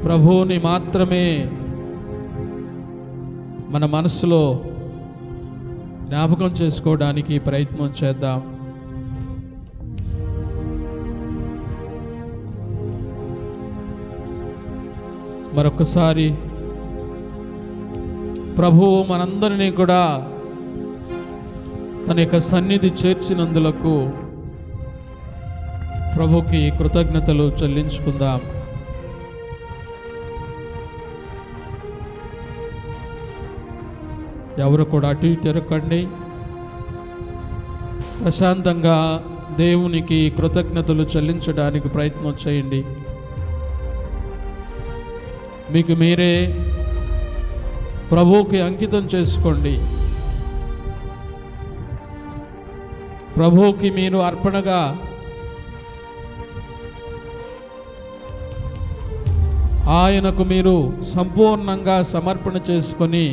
ప్రభువుని మాత్రమే మన మనసులో జ్ఞాపకం చేసుకోవడానికి ప్రయత్నం చేద్దాం. మరొకసారి ప్రభువు మనందరినీ కూడా తన యొక్క సన్నిధి చేర్చినందులకు ప్రభుకి కృతజ్ఞతలు చెల్లించుకుందాం. ఎవరు కూడా అటు ఇటు తిరగకండి. ప్రశాంతంగా దేవునికి కృతజ్ఞతలు చెల్లించడానికి ప్రయత్నం చేయండి. మీకు మీరే ప్రభువుకి అంకితం చేసుకోండి. ప్రభువుకి మీరు అర్పణగా ఆయనకు మీరు సంపూర్ణంగా సమర్పణ చేసుకొని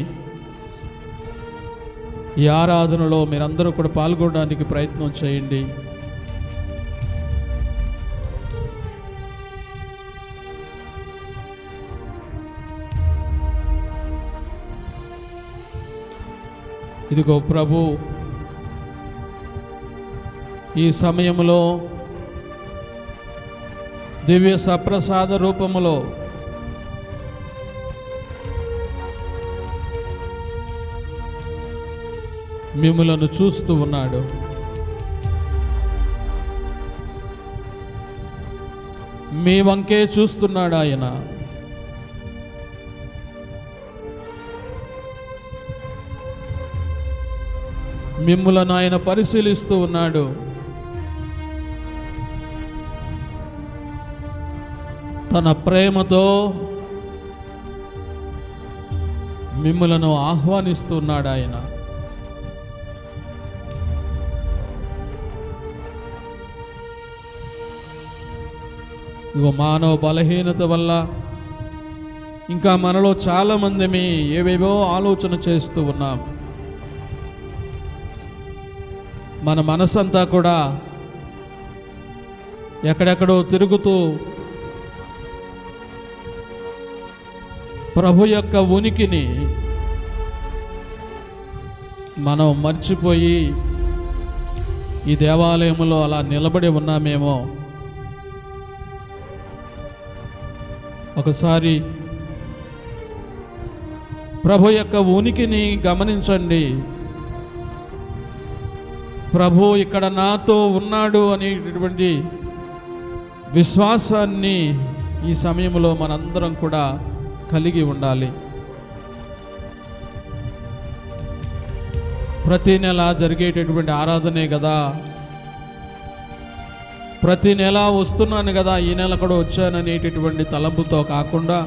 ఈ ఆరాధనలో మీరందరూ కూడా పాల్గొనడానికి ప్రయత్నం చేయండి. ఇదిగో ప్రభు ఈ సమయంలో దివ్య సప్రసాద రూపములో మిమ్ములను చూస్తూ ఉన్నాడు. మీ వంకే చూస్తున్నాడు ఆయన. మిమ్ములను ఆయన పరిశీలిస్తూ ఉన్నాడు. తన ప్రేమతో మిమ్ములను ఆహ్వానిస్తున్నాడు ఆయన. ఇగో మానవ బలహీనత వల్ల ఇంకా మనలో చాలామంది ఏవేవో ఆలోచన చేస్తూ ఉన్నాం. మన మనసంతా కూడా ఎక్కడెక్కడో తిరుగుతూ ప్రభు యొక్క ఉనికిని మనం మర్చిపోయి ఈ దేవాలయంలో అలా నిలబడి ఉన్నామేమో. ఒకసారి ప్రభు యొక్క ఉనికిని గమనించండి. ప్రభు ఇక్కడ నాతో ఉన్నాడు అనేటటువంటి విశ్వాసాన్ని ఈ సమయంలో మనందరం కూడా కలిగి ఉండాలి. ప్రతి నెల జరిగేటటువంటి ఆరాధనే కదా, ప్రతి నెల వస్తున్నాను కదా, ఈ నెల కూడా వచ్చాననేటటువంటి తలంపుతో కాకుండా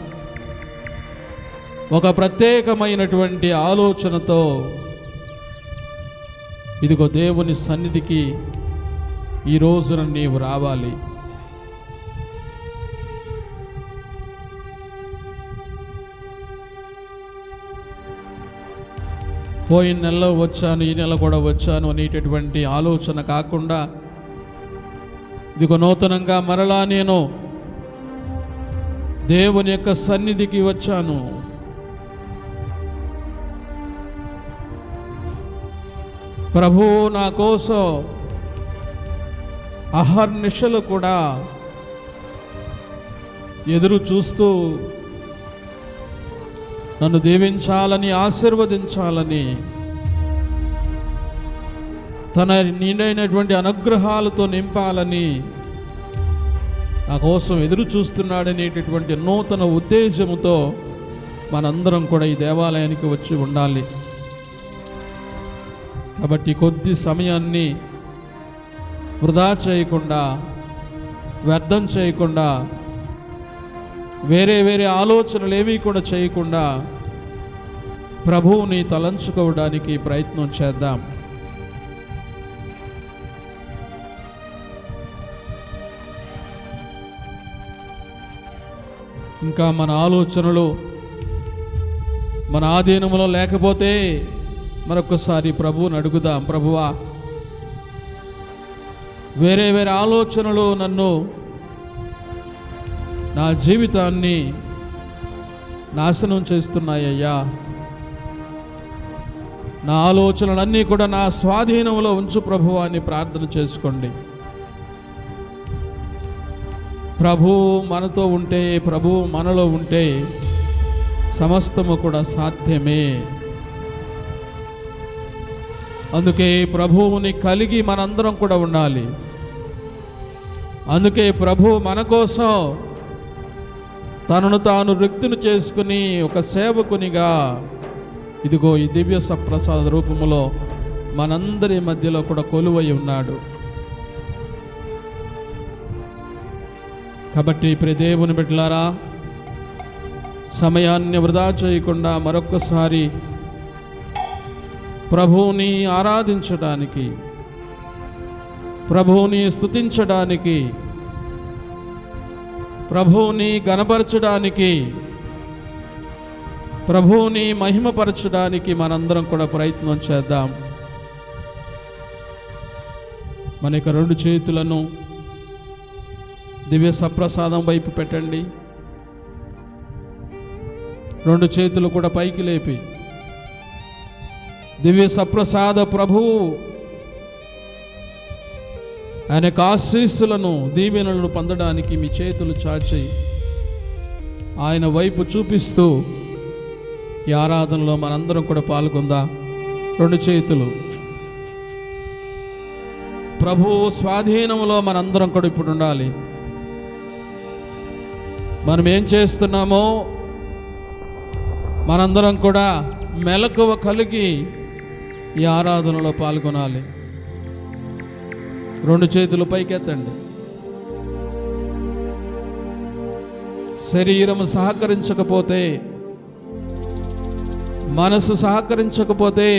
ఒక ప్రత్యేకమైనటువంటి ఆలోచనతో ఇదిగో దేవుని సన్నిధికి ఈ రోజున నీవు రావాలి. పోయిన నెలలో వచ్చాను, ఈ నెల కూడా వచ్చాను అనేటటువంటి ఆలోచన కాకుండా ఇదిగో నూతనంగా మరలా నేను దేవుని యొక్క సన్నిధికి వచ్చాను. ప్రభువు నా కోసం అహర్నిశలు కూడా ఎదురు చూస్తూ నన్ను దీవించాలని, ఆశీర్వదించాలని, తన నిండైనటువంటి అనుగ్రహాలతో నింపాలని నా కోసం ఎదురు చూస్తున్నాడనేటటువంటి నూతన ఉద్దేశముతో మనందరం కూడా ఈ దేవాలయానికి వచ్చి ఉండాలి. కాబట్టి కొద్ది సమయాన్ని వృధా చేయకుండా, వ్యర్థం చేయకుండా, వేరే వేరే ఆలోచనలు ఏమీ కూడా చేయకుండా ప్రభువుని తలంచుకోవడానికి ప్రయత్నం చేద్దాం. ఇంకా మన ఆలోచనలు మన ఆధీనంలో లేకపోతే మరొకసారి ప్రభువుని అడుగుదాం. ప్రభువా, వేరే వేరే ఆలోచనలు నా జీవితాన్ని నాశనం చేస్తున్నాయ్యా. నా ఆలోచనలన్నీ కూడా నా స్వాధీనంలో ఉంచు ప్రభువా అని ప్రార్థన చేసుకోండి. ప్రభు మనతో ఉంటే, ప్రభు మనలో ఉంటే సమస్తము కూడా సాధ్యమే. అందుకే ప్రభువుని కలిగి మనందరం కూడా ఉండాలి. అందుకే ప్రభు మన కోసం తనను తాను రిక్తును చేసుకుని ఒక సేవకునిగా ఇదిగో ఈ దివ్య సప్రసాద రూపములో మనందరి మధ్యలో కూడా కొలువై ఉన్నాడు. కాబట్టి ప్రియ దేవుని బిడ్డలారా, సమయాన్ని వృధా చేయకుండా మరొక్కసారి ప్రభువుని ఆరాధించడానికి, ప్రభువుని స్తుతించడానికి, ప్రభువుని గణపరచడానికి, ప్రభువుని మహిమపరచడానికి మనందరం కూడా ప్రయత్నం చేద్దాం. మన యొక్క రెండు చేతులను దివ్య సప్రసాదం వైపు పెట్టండి. రెండు చేతులు కూడా పైకి లేపి దివ్య సప్రసాద ప్రభువు ఆయన ఆశీస్సులను, దీవెనలను పొందడానికి మీ చేతులు చాచి ఆయన వైపు చూపిస్తూ ఈ ఆరాధనలో మనందరం కూడా పాల్గొందాం. రెండు చేతులు ప్రభు స్వాధీనంలో మనందరం కూడా ఇప్పుడు ఉండాలి. మనం ఏం చేస్తున్నామో మనందరం కూడా మెలకువ కలిగి ఈ ఆరాధనలో పాల్గొనాలి. రెండు చేతులు పైకెత్తండి. శరీరం సహకరించకపోతే, మనసు సహకరించకపోతే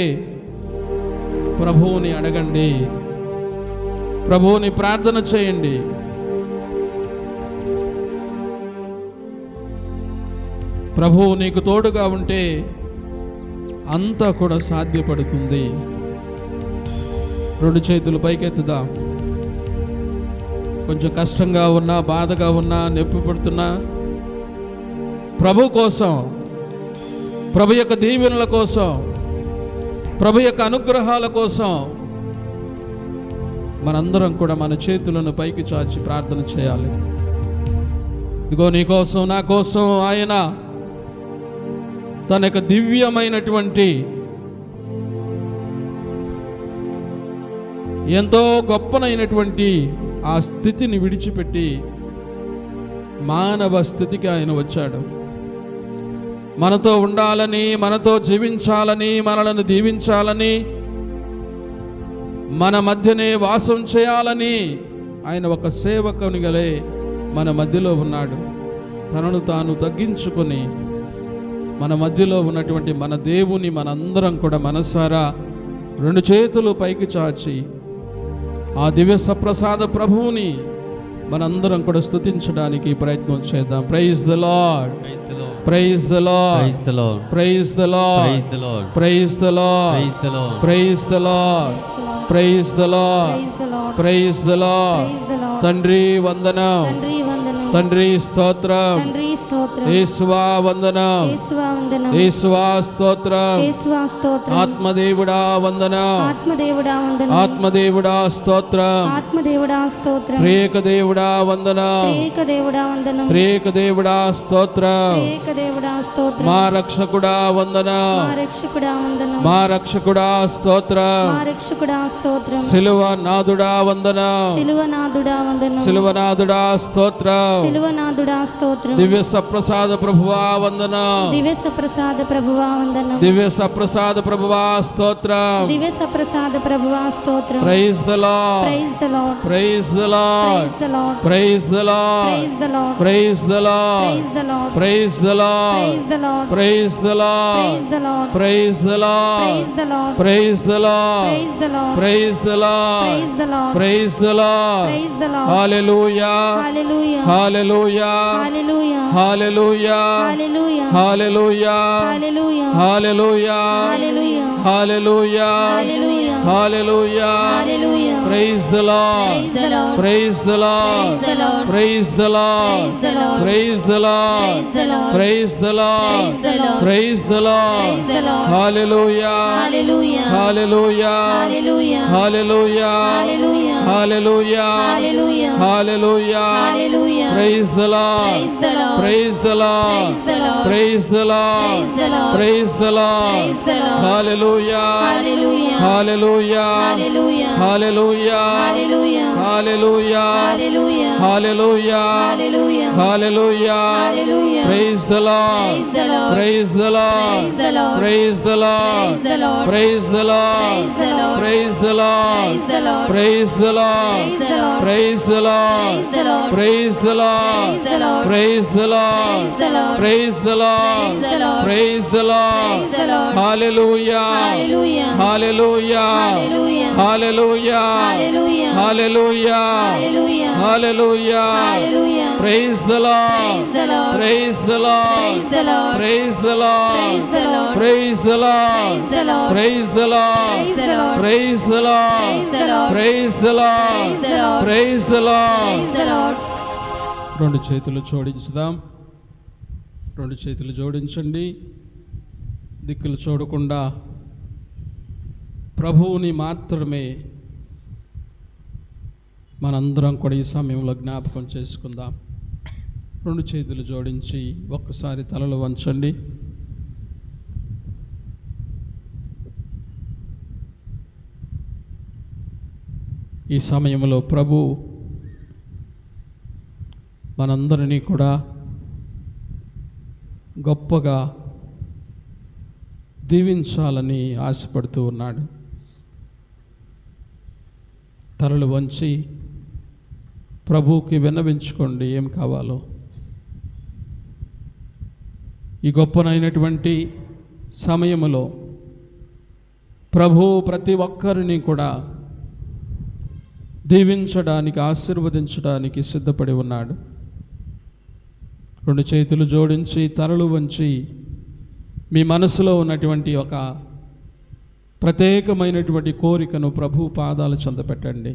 ప్రభువుని అడగండి, ప్రభువుని ప్రార్థన చేయండి. ప్రభువు నీకు తోడుగా ఉంటే అంతా కూడా సాధ్యపడుతుంది. రెండు చేతులు పైకెత్తుదాం. కొంచెం కష్టంగా ఉన్నా, బాధగా ఉన్నా, నొప్పి పడుతున్నా ప్రభు కోసం, ప్రభు యొక్క దీవెనల కోసం, ప్రభు యొక్క అనుగ్రహాల కోసం మనందరం కూడా మన చేతులను పైకి చాచి ప్రార్థన చేయాలి. ఇదిగో నీ కోసం, నా కోసం ఆయన తన యొక్క దివ్యమైనటువంటి ఎంతో గొప్పనైనటువంటి ఆ స్థితిని విడిచిపెట్టి మానవ స్థితికి ఆయన వచ్చాడు. మనతో ఉండాలని, మనతో జీవించాలని, మనలను దీవించాలని, మన మధ్యనే వాసం చేయాలని ఆయన ఒక సేవకునిగలే మన మధ్యలో ఉన్నాడు. తనను తాను తగ్గించుకొని మన మధ్యలో ఉన్నటువంటి మన దేవుని మనందరం కూడా మనసారా రెండు చేతులు పైకి చాచి ఆ దివ్య సప్రసాద ప్రభువుని మనందరం కూడా స్తుతించడానికి ప్రయత్నం చేద్దాం. Praise the lord, praise the lord, praise the lord, praise the lord, praise the lord, praise the lord, praise the Lord. తండ్రి వందనం, తండ్రి స్తోత్రం, యేసువా వందనం, యేసువా స్తోత్రం, ఆత్మదేవుడా వందనం, ఆత్మదేవుడా స్తోత్రం, త్రియేక దేవుడా వందనం, త్రియేక దేవుడా స్తోత్రం, మా రక్షకుడా వందనం, మా రక్షకుడా స్తోత్రం, సిలువ నాదుడా వందనం, సిలువనాదుడా స్తోత్రం, దివ్య సప్రసాద ప్రభువా వందనం, దివ్య సప్రసాద ప్రభువా వందనం, దివ్య సప్రసాద ప్రభువా స్తోత్రం, దివ్య సప్రసాద ప్రభువా స్తోత్రం. Praise the lord, praise the lord, praise the lord, praise the lord, praise the lord, praise the lord, praise the lord, praise the lord, praise the lord, praise the lord, praise the lord, praise the lord, praise the lord, praise the lord, praise the lord, praise the Lord. Hallelujah Hallelujah. Hallelujah Hallelujah. Hallelujah Hallelujah. Hallelujah Hallelujah. Hallelujah Hallelujah. Hallelujah Hallelujah. Hallelujah Hallelujah. Praise the lord Praise the Lord. Praise the lord Praise the Lord. Praise the lord Praise the Lord. Praise the lord Praise the Lord. Praise the lord Praise the Lord. Praise the lord Praise the Lord. Hallelujah Hallelujah. Hallelujah Hallelujah. Hallelujah Hallelujah. Hallelujah Hallelujah. Hallelujah Hallelujah. Praise the lord Praise the Lord. Praise the lord Praise the Lord. Praise the lord Praise the Lord. Praise the lord Praise the Lord. Hallelujah Hallelujah. Hallelujah Hallelujah. Hallelujah Hallelujah. Hallelujah Hallelujah. Hallelujah Hallelujah. Hallelujah Hallelujah. Praise the lord Praise the Lord. Praise the lord Praise the Lord. Praise the lord Praise the Lord. Praise the lord Praise the Lord. Praise the lord Praise the Lord. Praise the lord Praise the Lord. Praise the lord Praise the Lord. Praise the lord Praise the Lord. Praise the lord Praise the Lord. Praise the lord Praise the Lord. Praise the lord Praise the Lord. Hallelujah Hallelujah. Hallelujah Hallelujah. Hallelujah Hallelujah. Hallelujah Hallelujah. Hallelujah Hallelujah. Praise the lord Praise the Lord. Praise the lord Praise the Lord. Praise the lord Praise the Lord. Praise the lord Praise the Lord. Praise the lord Praise the Lord. Praise the lord Praise the Lord. Praise the lord Praise the Lord. Praise the lord Praise the Lord. రెండు చేతులు జోడించుదాం. రెండు చేతులు జోడించండి. దిక్కులు చూడకుండా ప్రభువుని మాత్రమే మనందరం కూడా ఈ సమయంలో జ్ఞాపకం చేసుకుందాం. రెండు చేతులు జోడించి ఒక్కసారి తలలు వంచండి. ఈ సమయంలో ప్రభు మనందరినీ కూడా గొప్పగా దీవించాలని ఆశపడుతూ ఉన్నాడు. తలలు వంచి ప్రభువుకి విన్నవించుకోండి ఏం కావాలో. ఈ గొప్పనైనటువంటి సమయములో ప్రభువు ప్రతి ఒక్కరిని కూడా దీవించడానికి, ఆశీర్వదించడానికి సిద్ధపడి ఉన్నాడు. రెండు చేతులు జోడించి తలలు వంచి మీ మనసులో ఉన్నటువంటి ఒక ప్రత్యేకమైనటువంటి కోరికను ప్రభు పాదాల చెంత పెట్టండి.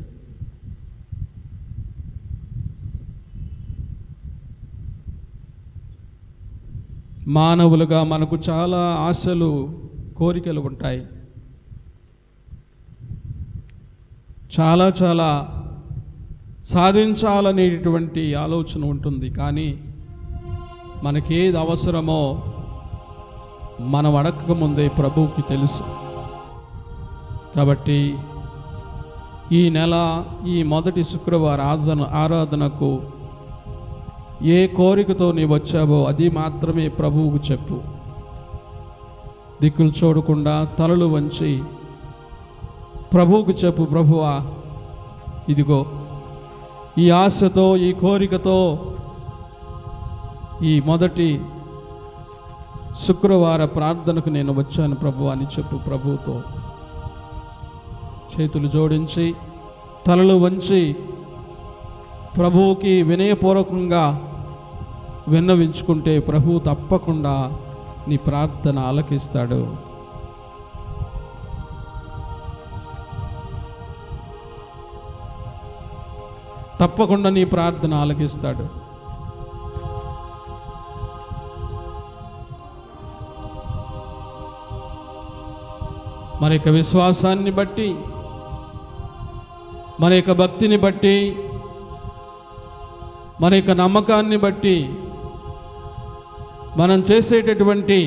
మానవులుగా మనకు చాలా ఆశలు, కోరికలు ఉంటాయి. చాలా సాధించాలనేటువంటి ఆలోచన ఉంటుంది. కానీ మనకేది అవసరమో మనం అడగక ముందే ప్రభువుకి తెలుసు. కాబట్టి ఈ నెల ఈ మొదటి శుక్రవారం ఆరాధనకు ఏ కోరికతో నీవు వచ్చావో అది మాత్రమే ప్రభువుకు చెప్పు. దిక్కులు చూడకుండా తలలు వంచి ప్రభువుకు చెప్పు, ప్రభువా ఇదిగో ఈ ఆశతో, ఈ కోరికతో ఈ మొదటి శుక్రవార ప్రార్థనకు నేను వచ్చాను ప్రభు అని చెప్పు. ప్రభువుతో చేతులు జోడించి తలలు వంచి ప్రభువుకి వినయపూర్వకంగా విన్నవించుకుంటే ప్రభువు తప్పకుండా నీ ప్రార్థన ఆలకిస్తాడు. తప్పకుండా నీ ప్రార్థన ఆలకిస్తాడు. మన యొక్క విశ్వాసాన్ని బట్టి, మన యొక్క భక్తిని బట్టి, మన యొక్క నమ్మకాన్ని బట్టి మనం చేసేటటువంటి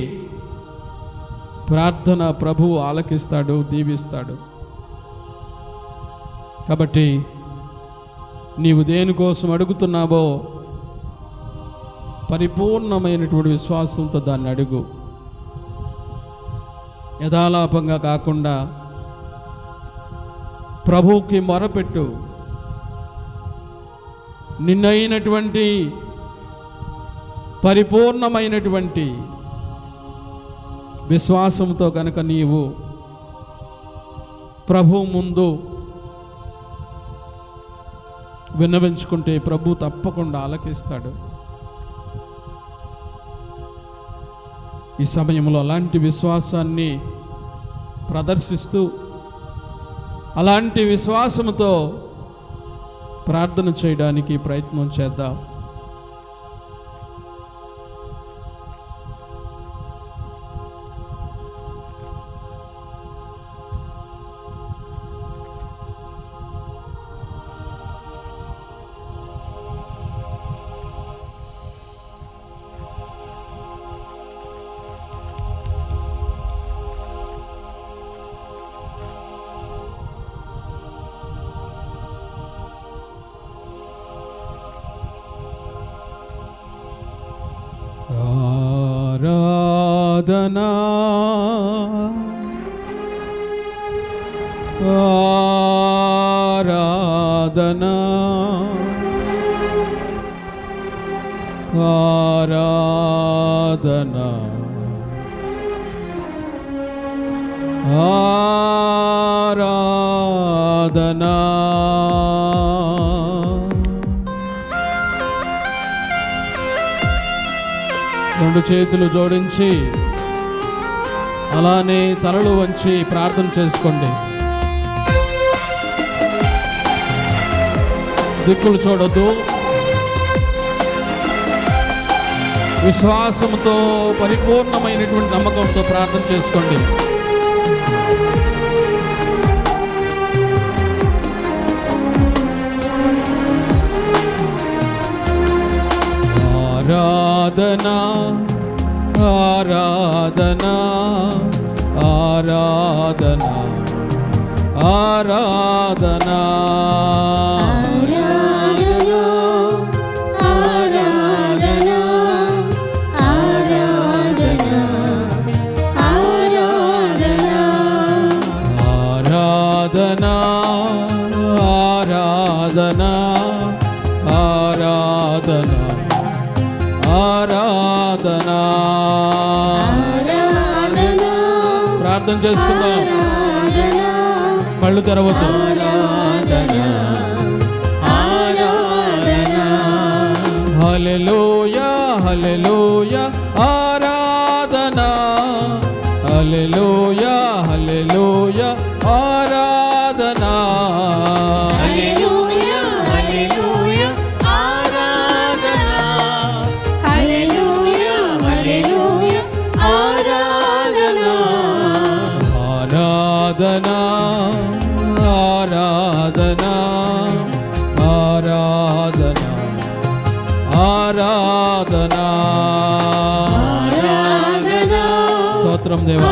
ప్రార్థన ప్రభువు ఆలకిస్తాడు, దీవిస్తాడు. కాబట్టి నీవు దేనికోసం అడుగుతున్నావో పరిపూర్ణమైనటువంటి విశ్వాసంతో దాన్ని అడుగు. యథాలాపంగా కాకుండా ప్రభువుకి మొరపెట్టు. నిన్నైనటువంటి పరిపూర్ణమైనటువంటి విశ్వాసంతో కనుక నీవు ప్రభువు ముందు విన్నవించుకుంటే ప్రభు తప్పకుండా ఆలకిస్తాడు. ఈ సమయంలో అలాంటి విశ్వాసాన్ని ప్రదర్శిస్తూ అలాంటి విశ్వాసంతో ప్రార్థన చేయడానికి ప్రయత్నం చేద్దాం. ఆరాధనా ఆరాధనా ఆరాధనా ఆరాధనా. రెండు చేతులు జోడించి అలానే తలలు వంచి ప్రార్థన చేసుకోండి. దిక్కులు చూడొద్దు. విశ్వాసంతో పరిపూర్ణమైనటువంటి నమ్మకంతో ప్రార్థన చేసుకోండి. ఆరాధనా ఆరాధనా ఆరాధనా ఆరాధనా ఆరాధనా ఆరాధనా ఆరాధనా. ప్రార్థన చేసుకుందాం. కళ్ళు తెరవద్దు. హల్లెలూయా హల్లెలూయా ఆరాధనా హల్లెలూయా హల్లెలూయా ఆరాధనా. ఆరాధనా ఆరాధనా ఆరాధనా ఆరాధనా. స్తోత్రం దేవా.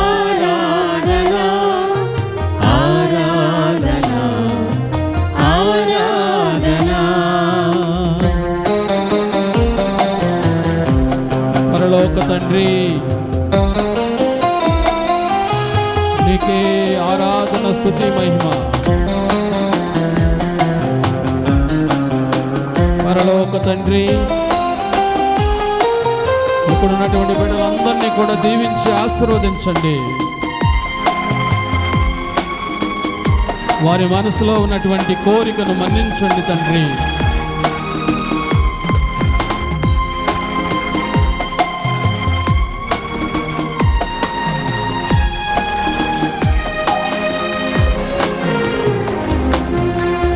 పరలోక తండ్రి, నీకే ఆరాధన స్తుతి మహిమ. పరలోక తండ్రి, ఇప్పుడున్నటువంటి బిడ్డలందరినీ కూడా దీవించి ఆశీర్వదించండి. వారి మనసులో ఉన్నటువంటి కోరికను మన్నించండి తండ్రి.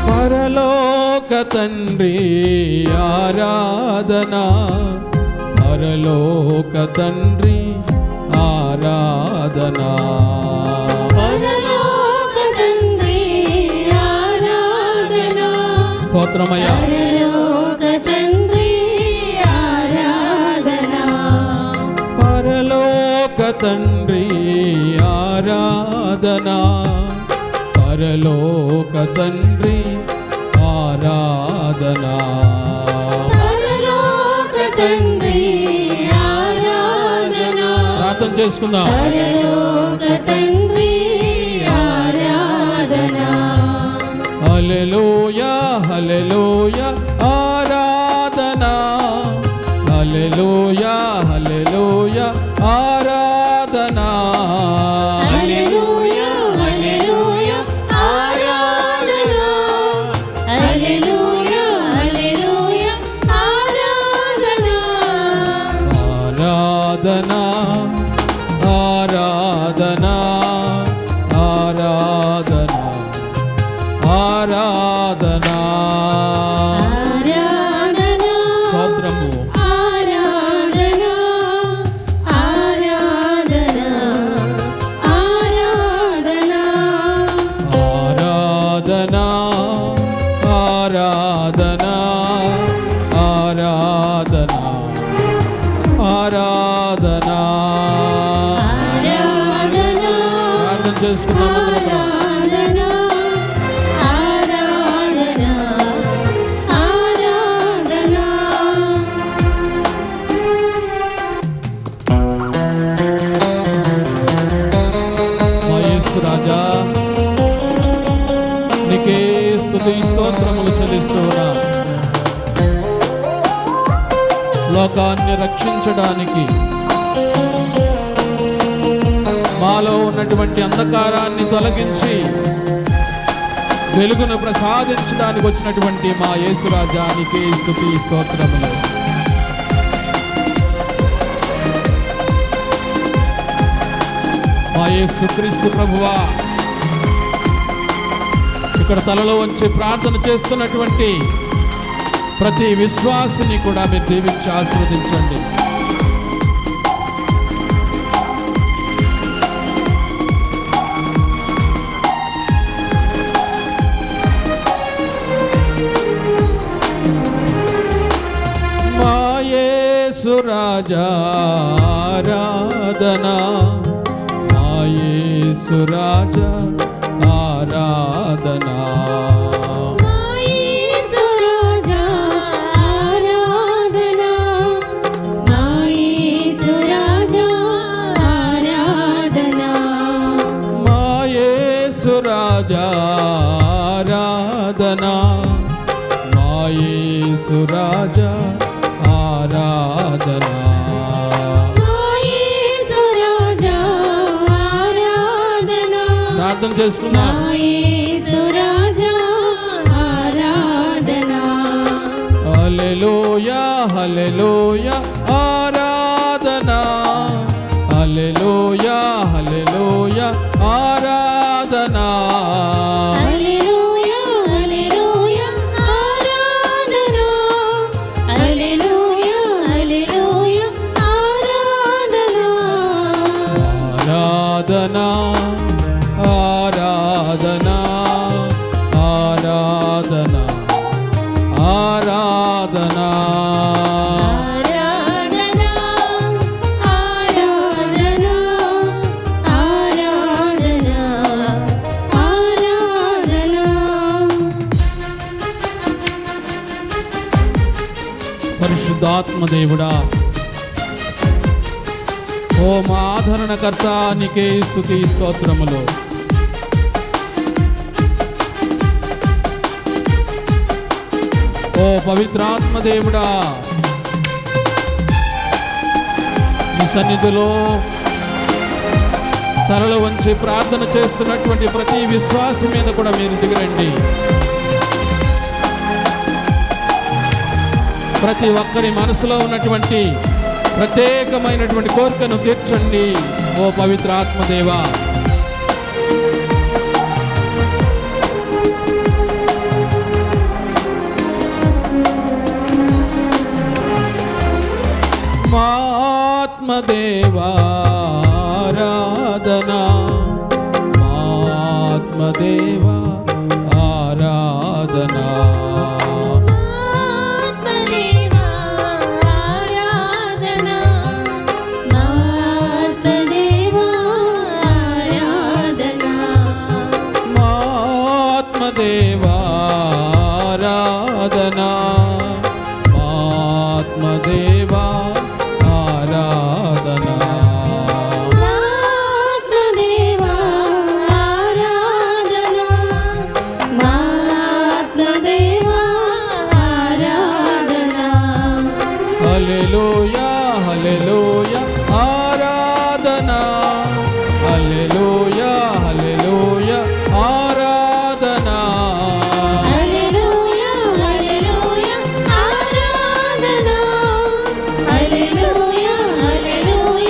పరలోక తండ్రి ఆరాధనా పరలోక తండ్రి ఆరాధనా పరలోక తండ్రి ఆరాధనా. స్తోత్రమయ్యా. పరలోక తండ్రి ఆరాధనా. పరలోక తండ్రి ఆరాధనా పరలోక తండ్రి ఆరాధనా. పరలోక తండ్రి ఆరాధనా. ప్రార్థన చేసుకుందాం. పరలోక తండ్రి ఆరాధనా. హల్లెలూయా హల్లెలూయా ఆరాధనా హల్లెలూయా హల్లెలూయా ఆరాధనా. హల్లెలూయా హల్లెలూయా ఆరాధనా. హల్లెలూయా ఆరాధనా ఆరాధనా ఆరాధనా స్తోత్రము ఆరాధనా ఆరాధనా ఆరాధనా ప్రార్థన చేసుకున్నాము రాజా, నీకే స్తుతి స్తోత్రములు చెల్లిస్తున్నా. లోకాన్ని రక్షించడానికి, మాలో ఉన్నటువంటి అంధకారాన్ని తొలగించి వెలుగును ప్రసాదించడానికి వచ్చినటువంటి మా యేసురాజా, నీకే స్తుతి స్తోత్రములు. మా యేసుక్రీస్తు ప్రభువా, ఇక్కడ తలలో వంచి ప్రార్థన చేస్తున్నటువంటి ప్రతి విశ్వాసిని కూడా మీరు దీవించి ఆశీర్వదించండి. మా యేసు రాజా ఆరాధనా, మా యేసు రాజా ఆరాధనా, మా యేసు రాజా ఆరాధనా, మా యేసు రాజా ఆరాధనా, మా యేసు రాజా ఆరాధనా, మా యేసు రాజా ఆరాధనా. ప్రార్థన చేసుకున్నాం. హల్లెలూయా హల్లెలూయా ఆరాధనా, హల్లెలూయా హల్లెలూయా ఆరాధనా, హల్లెలూయా హల్లెలూయా ఆరాధనా, హల్లెలూయా హల్లెలూయా ఆరాధనా, ఆరాధనా ఆరాధనా ఆరాధనా ఆరాధనా, ఆరాధనా ఆరాధనా ఆరాధనా ఆరాధనా. పరిశుద్ధాత్మ దేవుడా, ఓ మా ఆదరణకర్త, నీకే స్తుతి స్తోత్రములు. ఓ పవిత్రాత్మ దేవుడా, నీ సన్నిధిలో తలలు వంచి ప్రార్థన చేస్తున్నటువంటి ప్రతి విశ్వాసం మీద కూడా మీరు దిగిరండి. ప్రతి ఒక్కరి మనసులో ఉన్నటువంటి ప్రత్యేకమైనటువంటి కోరికను తీర్చండి. ఓ పవిత్ర ఆత్మదేవా, మా ఆత్మదేవా ఆరాధనా, మా ఆత్మదేవా ఆరాధనా, దేవా ఆరాధనా, ఆత్మదేవా ఆరాధనా, ఆత్మదేవా ఆరాధనా, ఆత్మదేవా ఆరాధనా. హల్లెలూయా హల్లెలూయా ఆరాధనా, హల్లెలూయా హల్లెలూయా ఆరాధనా, హల్లెలూయా హల్లెలూయా ఆరాధనా, హల్లెలూయా హల్లెలూయా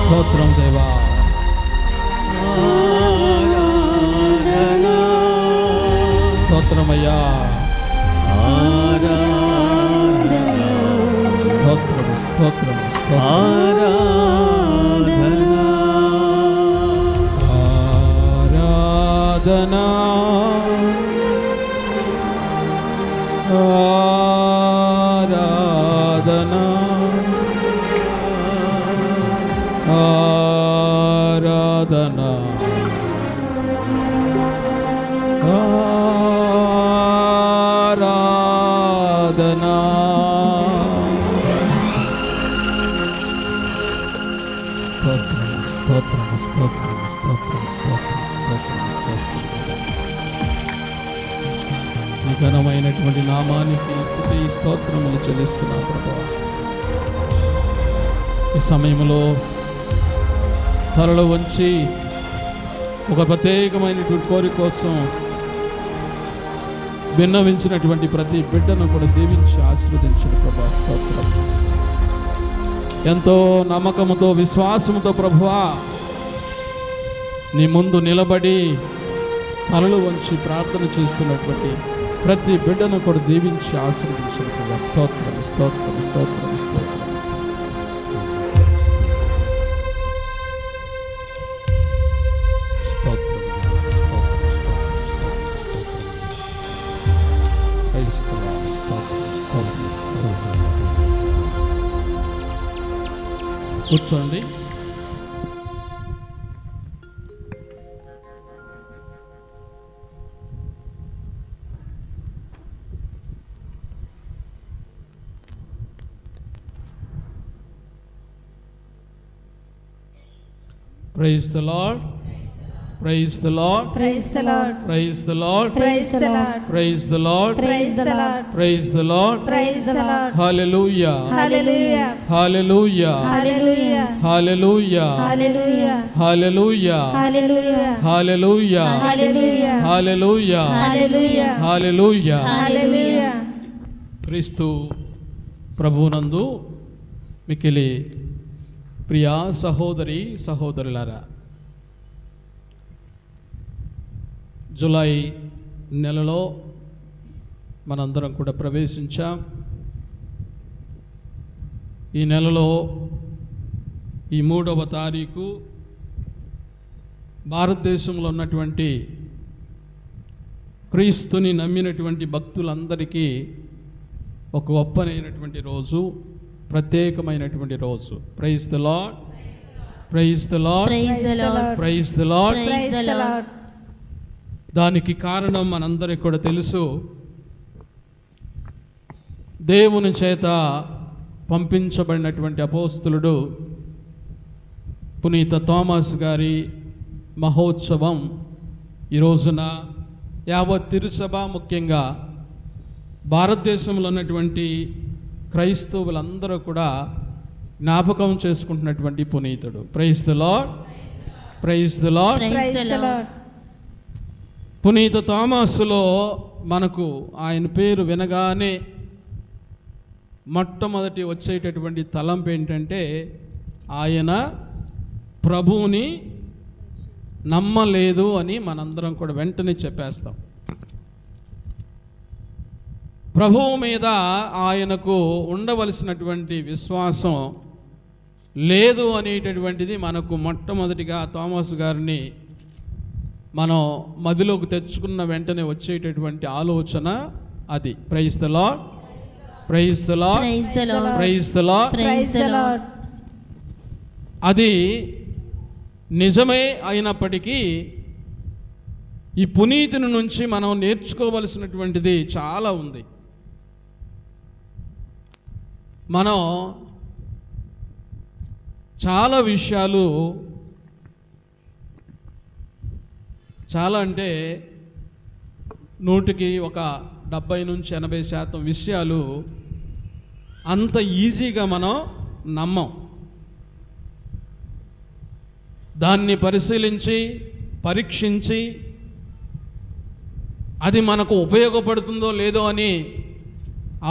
స్తోత్రం దేవా. స్తోత్రమయ్యా. స్తోత్రం స్తోత్రం ఆరాధనా ఆరాధనా ఆరాధనా ఆరాధనా స్తోత్రం స్తోత్రం స్తోత్రం స్తోత్రం స్తోత్రం స్తోత్రం స్తోత్రం. ఈ ఘనమైనటువంటి నామానికి స్తుతి స్తోత్రములు చెల్లిస్తున్నా ప్రభువా. ఈ సమయంలో తలలో వంచి ఒక ప్రత్యేకమైనటువంటి కోరిక కోసం విన్నవించినటువంటి ప్రతి బిడ్డను కూడా దీవించి ఆశీర్వదించిన ప్రభా స్తోత్రం. ఎంతో నమ్మకముతో విశ్వాసముతో ప్రభువా నీ ముందు నిలబడి తలలు వంచి ప్రార్థన చేస్తున్నటువంటి ప్రతి బిడ్డను కూడా దీవించి ఆశీర్వదించిన ప్రభా స్తోత్రం స్తోత్రం స్తోత్రం స్తోత్రం. కూర్చోండి. Praise the lord, praise the lord, praise the lord, praise the lord, praise the lord, praise the lord, praise the lord, praise the lord, praise the lord. Hallelujah, hallelujah, hallelujah, hallelujah, hallelujah, hallelujah, hallelujah, hallelujah, hallelujah, hallelujah, hallelujah, hallelujah, hallelujah. Hallelujah. క్రీస్తు ప్రభువునందు మిక్కిలి ప్రియా సహోదరి సహోదరులారా, July నెలలో మనందరం కూడా ప్రవేశించాం. ఈ నెలలో ఈ 3వ తారీఖు భారతదేశంలో ఉన్నటువంటి క్రీస్తుని నమ్మినటువంటి భక్తులందరికీ ఒక గొప్పనైనటువంటి రోజు, ప్రత్యేకమైనటువంటి రోజు. Praise the lord, praise the lord, praise the lord, praise the lord. Praise the Lord. దానికి కారణం మనందరికీ కూడా తెలుసు. దేవుని చేత పంపించబడినటువంటి అపోస్తలుడు పునీత థోమస్ గారి మహోత్సవం ఈ రోజున యావత్ తిరుసభ, ముఖ్యంగా భారతదేశంలో ఉన్నటువంటి క్రైస్తవులందరూ కూడా జ్ఞాపకం చేసుకుంటున్నటువంటి పునీతుడు. Praise the lord, praise the lord. Praise the lord. పునీత థోమస్లో మనకు ఆయన పేరు వినగానే మొట్టమొదటి వచ్చేటటువంటి తలంపు ఏంటంటే, ఆయన ప్రభువుని నమ్మలేదు అని మనందరం కూడా వెంటనే చెప్పేస్తాం. ప్రభువు మీద ఆయనకు ఉండవలసినటువంటి విశ్వాసం లేదు అనేటటువంటిది మనకు మొట్టమొదటిగా థోమస్ గారిని మనం మదిలోకి తెచ్చుకున్న వెంటనే వచ్చేటటువంటి ఆలోచన అది. Praise the lord, praise the lord, praise the lord, praise the lord. Praise the Lord. అది నిజమే అయినప్పటికీ ఈ పునీతుని నుంచి మనం నేర్చుకోవలసినటువంటిది చాలా ఉంది. మనం చాలా విషయాలు, చాలా అంటే 100కి ఒక 70 నుంచి 80% విషయాలు అంత ఈజీగా మనం నమ్మం. దాన్ని పరిశీలించి పరీక్షించి అది మనకు ఉపయోగపడుతుందో లేదో అని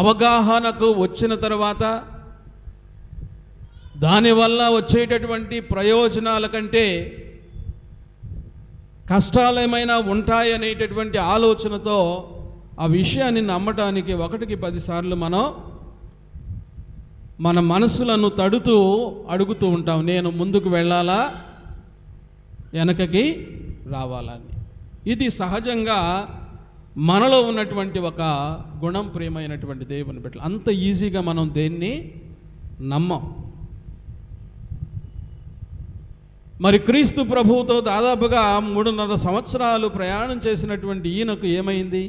అవగాహనకు వచ్చిన తర్వాత దానివల్ల వచ్చేటటువంటి ప్రయోజనాల కంటే కష్టాలు ఏమైనా ఉంటాయనేటటువంటి ఆలోచనతో ఆ విషయాన్ని నమ్మటానికి 1కి 10 సార్లు మనం మన మనసులను తడుతూ అడుగుతూ ఉంటాం, నేను ముందుకు వెళ్ళాలా వెనకకి రావాలని. ఇది సహజంగా మనలో ఉన్నటువంటి ఒక గుణం. ప్రియమైనటువంటి దేవుని బిడ్డలు, అంత ఈజీగా మనం దేన్ని నమ్మం. మరి క్రీస్తు ప్రభువుతో దాదాపుగా 3.5 సంవత్సరాలు ప్రయాణం చేసినటువంటి ఈయనకు ఏమైంది?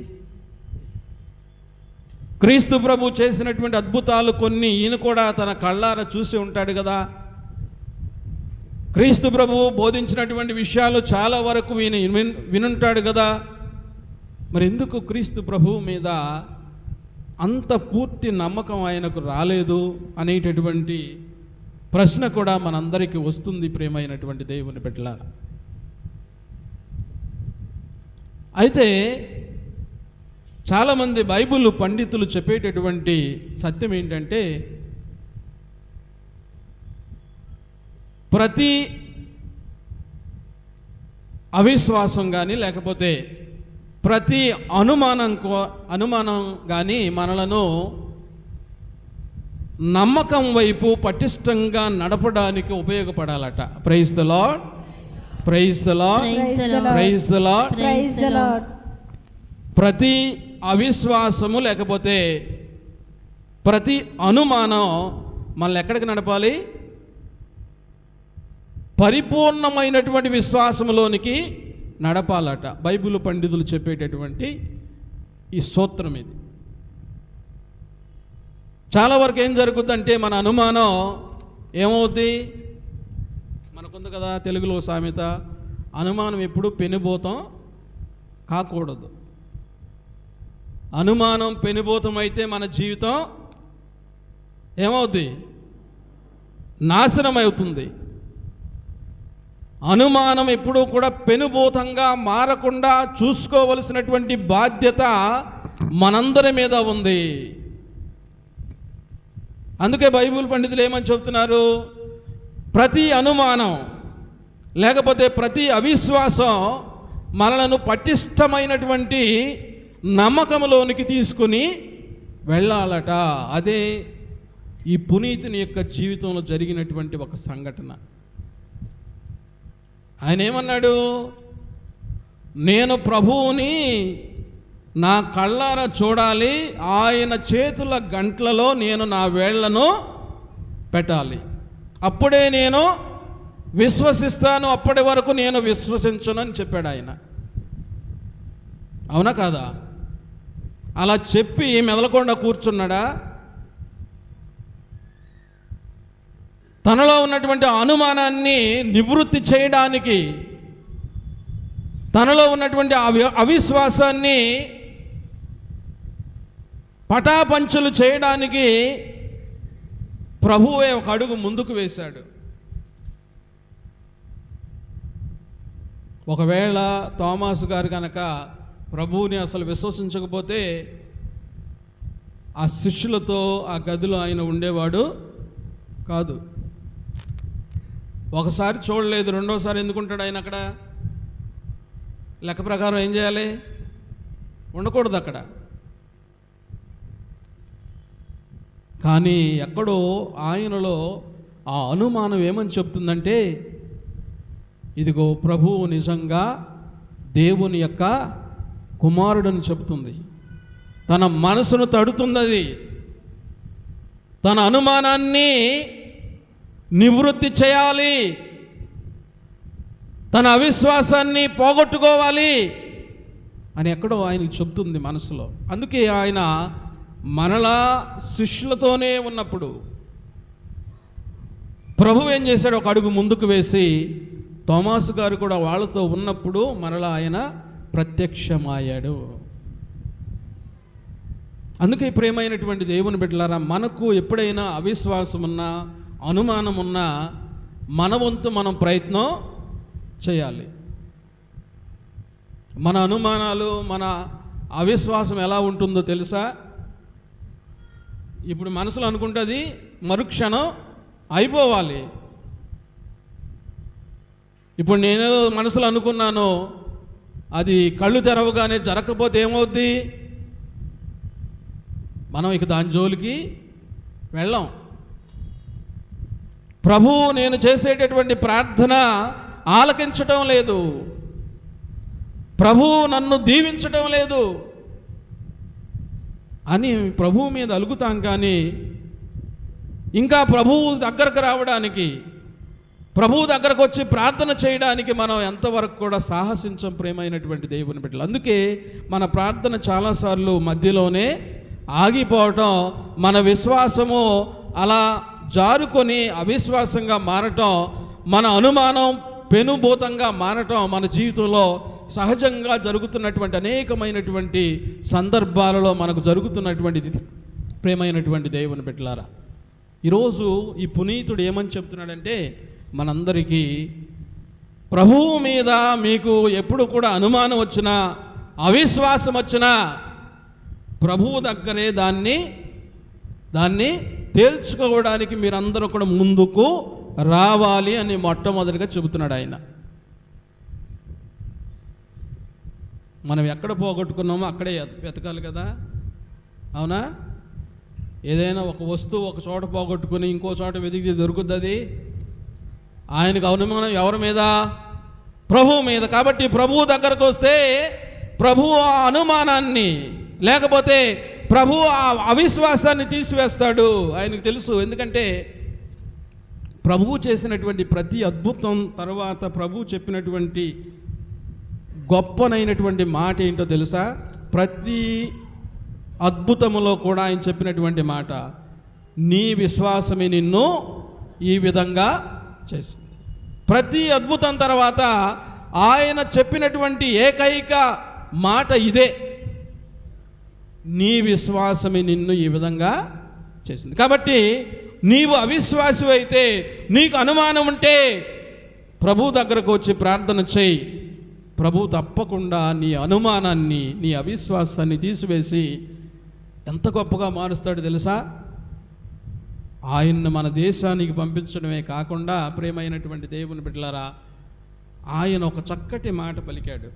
క్రీస్తు ప్రభు చేసినటువంటి అద్భుతాలు కొన్ని ఈయన కూడా తన కళ్ళారా చూసి ఉంటాడు కదా. క్రీస్తు ప్రభువు బోధించినటువంటి విషయాలు చాలా వరకు ఈయన వినుంటాడు కదా. మరి ఎందుకు క్రీస్తు ప్రభువు మీద అంత పూర్తి నమ్మకం ఆయనకు రాలేదు అనేటటువంటి ప్రశ్న కూడా మనందరికీ వస్తుంది. ప్రియమైనటువంటి దేవుని బిడ్డలారా, అయితే చాలామంది బైబిల్ పండితులు చెప్పేటటువంటి సత్యం ఏంటంటే, ప్రతి అవిశ్వాసం కానీ లేకపోతే ప్రతి అనుమానం కానీ మనలను నమ్మకం వైపు పటిష్టంగా నడపడానికి ఉపయోగపడాలట. Praise the lord, praise the lord, praise the lord, praise the lord. ప్రతి అవిశ్వాసము లేకపోతే ప్రతి అనుమానం మనల్ని ఎక్కడికి నడపాలి? పరిపూర్ణమైనటువంటి విశ్వాసములోనికి నడపాలట. బైబిల్ పండితులు చెప్పేటటువంటి ఈ సూత్రం ఇది. చాలా వరకు ఏం జరుగుతుందంటే మన అనుమానం ఏమవుద్ది? మనకుంది కదా తెలుగులో సామెత, అనుమానం ఎప్పుడు పెనుభూతం కాకూడదు. అనుమానం పెనుభూతం అయితే మన జీవితం ఏమవుద్ది? నాశనం అవుతుంది. అనుమానం ఎప్పుడూ కూడా పెనుభూతంగా మారకుండా చూసుకోవలసినటువంటి బాధ్యత మనందరి మీద ఉంది. అందుకే బైబిల్ పండితులు ఏమని చెప్తున్నారు? ప్రతి అనుమానం లేకపోతే ప్రతి అవిశ్వాసం మనలను పటిష్టమైనటువంటి నమ్మకంలోనికి తీసుకుని వెళ్ళాలట. అదే ఈ పునీతుని యొక్క జీవితంలో జరిగినటువంటి ఒక సంఘటన. ఆయన ఏమన్నాడు? నేను ప్రభువుని నా కళ్ళారా చూడాలి, ఆయన చేతుల గంట్లలో నేను నా వేళ్లను పెట్టాలి, అప్పుడే నేను విశ్వసిస్తాను, అప్పటి వరకు నేను విశ్వసించను అని చెప్పాడు ఆయన. అవునా కాదా? అలా చెప్పి మెదలకుండా కూర్చున్నాడా? తనలో ఉన్నటువంటి అనుమానాన్ని నివృత్తి చేయడానికి, తనలో ఉన్నటువంటి అవిశ్వాసాన్ని పటాపంచలు చేయడానికి ప్రభువే ఒక అడుగు ముందుకు వేశాడు. ఒకవేళ తోమాసు గారు కనుక ప్రభువుని అసలు విశ్వసించకపోతే ఆ శిష్యులతో ఆ గదిలో ఆయన ఉండేవాడు కాదు. ఒకసారి చూడలేదు, రెండోసారి ఎందుకుంటాడు ఆయన అక్కడ? లెక్క ప్రకారం ఏం చేయాలి? ఉండకూడదు అక్కడ. కానీ ఎక్కడో ఆయనలో ఆ అనుమానం ఏమని చెప్తుందంటే, ఇదిగో ప్రభువు నిజంగా దేవుని యొక్క కుమారుడని చెబుతుంది. తన మనసును తడుతున్నది, తన అనుమానాన్ని నివృత్తి చేయాలి, తన అవిశ్వాసాన్ని పోగొట్టుకోవాలి అని ఎక్కడో ఆయనకు చెబుతుంది మనసులో. అందుకే ఆయన మనలా శిష్యులతోనే ఉన్నప్పుడు ప్రభు ఏం చేశాడు? ఒక అడుగు ముందుకు వేసి, తోమాసు గారు కూడా వాళ్ళతో ఉన్నప్పుడు మరలా ఆయన ప్రత్యక్షమయ్యాడు. అందుకే ప్రియమైనటువంటి దేవుని బిడ్డలారా, మనకు ఎప్పుడైనా అవిశ్వాసం ఉన్నా, అనుమానం ఉన్నా, మన వంతు మనం ప్రయత్నం చేయాలి. మన అనుమానాలు, మన అవిశ్వాసం ఎలా ఉంటుందో తెలుసా? ఇప్పుడు మనసులో అనుకుంటుంది, మరుక్షణం అయిపోవాలి. ఇప్పుడు నేనేదో మనసులో అనుకున్నాను, అది కళ్ళు తెరవగానే జరగకపోతే ఏమవుద్ది? మనం ఇక దాని జోలికి వెళ్ళాం. ప్రభువు నేను చేసేటటువంటి ప్రార్థన ఆలకించటం లేదు, ప్రభువు నన్ను దీవించటం లేదు అని ప్రభువు మీద అలుగుతాం. కానీ ఇంకా ప్రభువు దగ్గరకు రావడానికి, ప్రభువు దగ్గరకు వచ్చి ప్రార్థన చేయడానికి మనం ఎంతవరకు కూడా సాహసించం ప్రియమైనటువంటి దేవుని బిడ్డలు. అందుకే మన ప్రార్థన చాలాసార్లు మధ్యలోనే ఆగిపోవటం, మన విశ్వాసము అలా జారుకొని అవిశ్వాసంగా మారటం, మన అనుమానం పెనుభూతంగా మారటం మన జీవితంలో సహజంగా జరుగుతున్నటువంటి అనేకమైనటువంటి సందర్భాలలో మనకు జరుగుతున్నటువంటిది ప్రియమైనటువంటి దేవుని బిడ్డలారా. ఈరోజు ఈ పునీతుడు ఏమని చెప్తున్నాడంటే, మనందరికీ ప్రభువు మీద మీకు ఎప్పుడు కూడా అనుమానం వచ్చినా, అవిశ్వాసం వచ్చినా, ప్రభువు దగ్గరే దాన్ని తేల్చుకోవడానికి మీరందరూ కూడా ముందుకు రావాలి అని మొట్టమొదటిగా చెబుతున్నాడు ఆయన. మనం ఎక్కడ పోగొట్టుకున్నామో అక్కడే వెతకాలి కదా, అవునా? ఏదైనా ఒక వస్తువు ఒక చోట పోగొట్టుకుని ఇంకో చోట వెతికితే దొరుకుతుంది. ఆయనకు అనుమానం ఎవరి మీద? ప్రభువు మీద. కాబట్టి ప్రభువు దగ్గరకు వస్తే ప్రభువు ఆ అనుమానాన్ని, లేకపోతే ప్రభువు ఆ అవిశ్వాసాన్ని తీసివేస్తాడు. ఆయనకు తెలుసు. ఎందుకంటే ప్రభువు చేసినటువంటి ప్రతి అద్భుతం తర్వాత ప్రభువు చెప్పినటువంటి గొప్పనైనటువంటి మాట ఏంటో తెలుసా? ప్రతి అద్భుతములో కూడా ఆయన చెప్పినటువంటి మాట, నీ విశ్వాసమే నిన్ను ఈ విధంగా చేస్తుంది. ప్రతి అద్భుతం తర్వాత ఆయన చెప్పినటువంటి ఏకైక మాట ఇదే: నీ విశ్వాసమే నిన్ను ఈ విధంగా చేసింది. కాబట్టి నీవు అవిశ్వాసి అయితే, నీకు అనుమానం ఉంటే ప్రభు దగ్గరకు వచ్చి ప్రార్థన చేయి. ప్రభు తప్పకుండా నీ అనుమానాన్ని, నీ అవిశ్వాసాన్ని తీసివేసి ఎంత గొప్పగా మారుస్తాడు తెలుసా? ఆయన్ను మన దేశానికి పంపించడమే కాకుండా, ప్రేమైనటువంటి దేవుని బిడ్డలారా, ఆయన ఒక చక్కటి మాట పలికాడు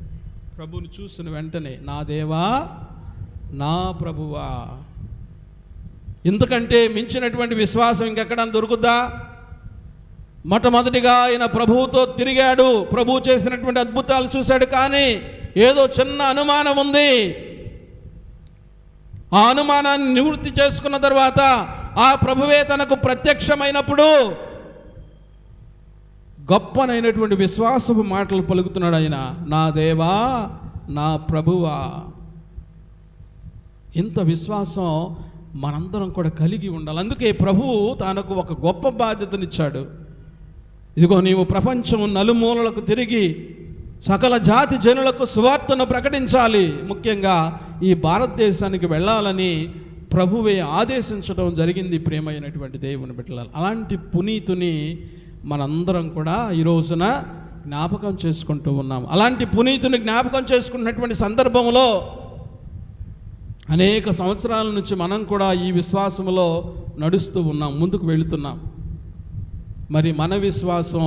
ప్రభువుని చూసిన వెంటనే: నా దేవా, నా ప్రభువా. ఇంతకంటే మించినటువంటి విశ్వాసం ఇంకెక్కడ దొరుకుద్దా? మొట్టమొదటిగా ఆయన ప్రభువుతో తిరిగాడు, ప్రభువు చేసినటువంటి అద్భుతాలు చూశాడు, కానీ ఏదో చిన్న అనుమానం ఉంది. ఆ అనుమానాన్ని నివృత్తి చేసుకున్న తర్వాత ఆ ప్రభువే తనకు ప్రత్యక్షమైనప్పుడు గొప్పనైనటువంటి విశ్వాసపు మాటలు పలుకుతున్నాడు ఆయన: నా దేవా, నా ప్రభువా. ఇంత విశ్వాసం మనందరం కూడా కలిగి ఉండాలి. అందుకే ప్రభువు తనకు ఒక గొప్ప బాధ్యతనిచ్చాడు. ఇదిగో, నీవు ప్రపంచం నలుమూలలకు తిరిగి సకల జాతి జనులకు సువార్తను ప్రకటించాలి. ముఖ్యంగా ఈ భారతదేశానికి వెళ్ళాలని ప్రభువే ఆదేశించడం జరిగింది. ప్రేమైనటువంటి దేవుని బిడ్డలారా, అలాంటి పునీతుని మనందరం కూడా ఈ రోజున జ్ఞాపకం చేసుకుంటూ ఉన్నాం. అలాంటి పునీతుని జ్ఞాపకం చేసుకున్నటువంటి సందర్భంలో అనేక సంవత్సరాల నుంచి మనం కూడా ఈ విశ్వాసంలో నడుస్తూ ఉన్నాం, ముందుకు వెళుతున్నాం. మరి మన విశ్వాసం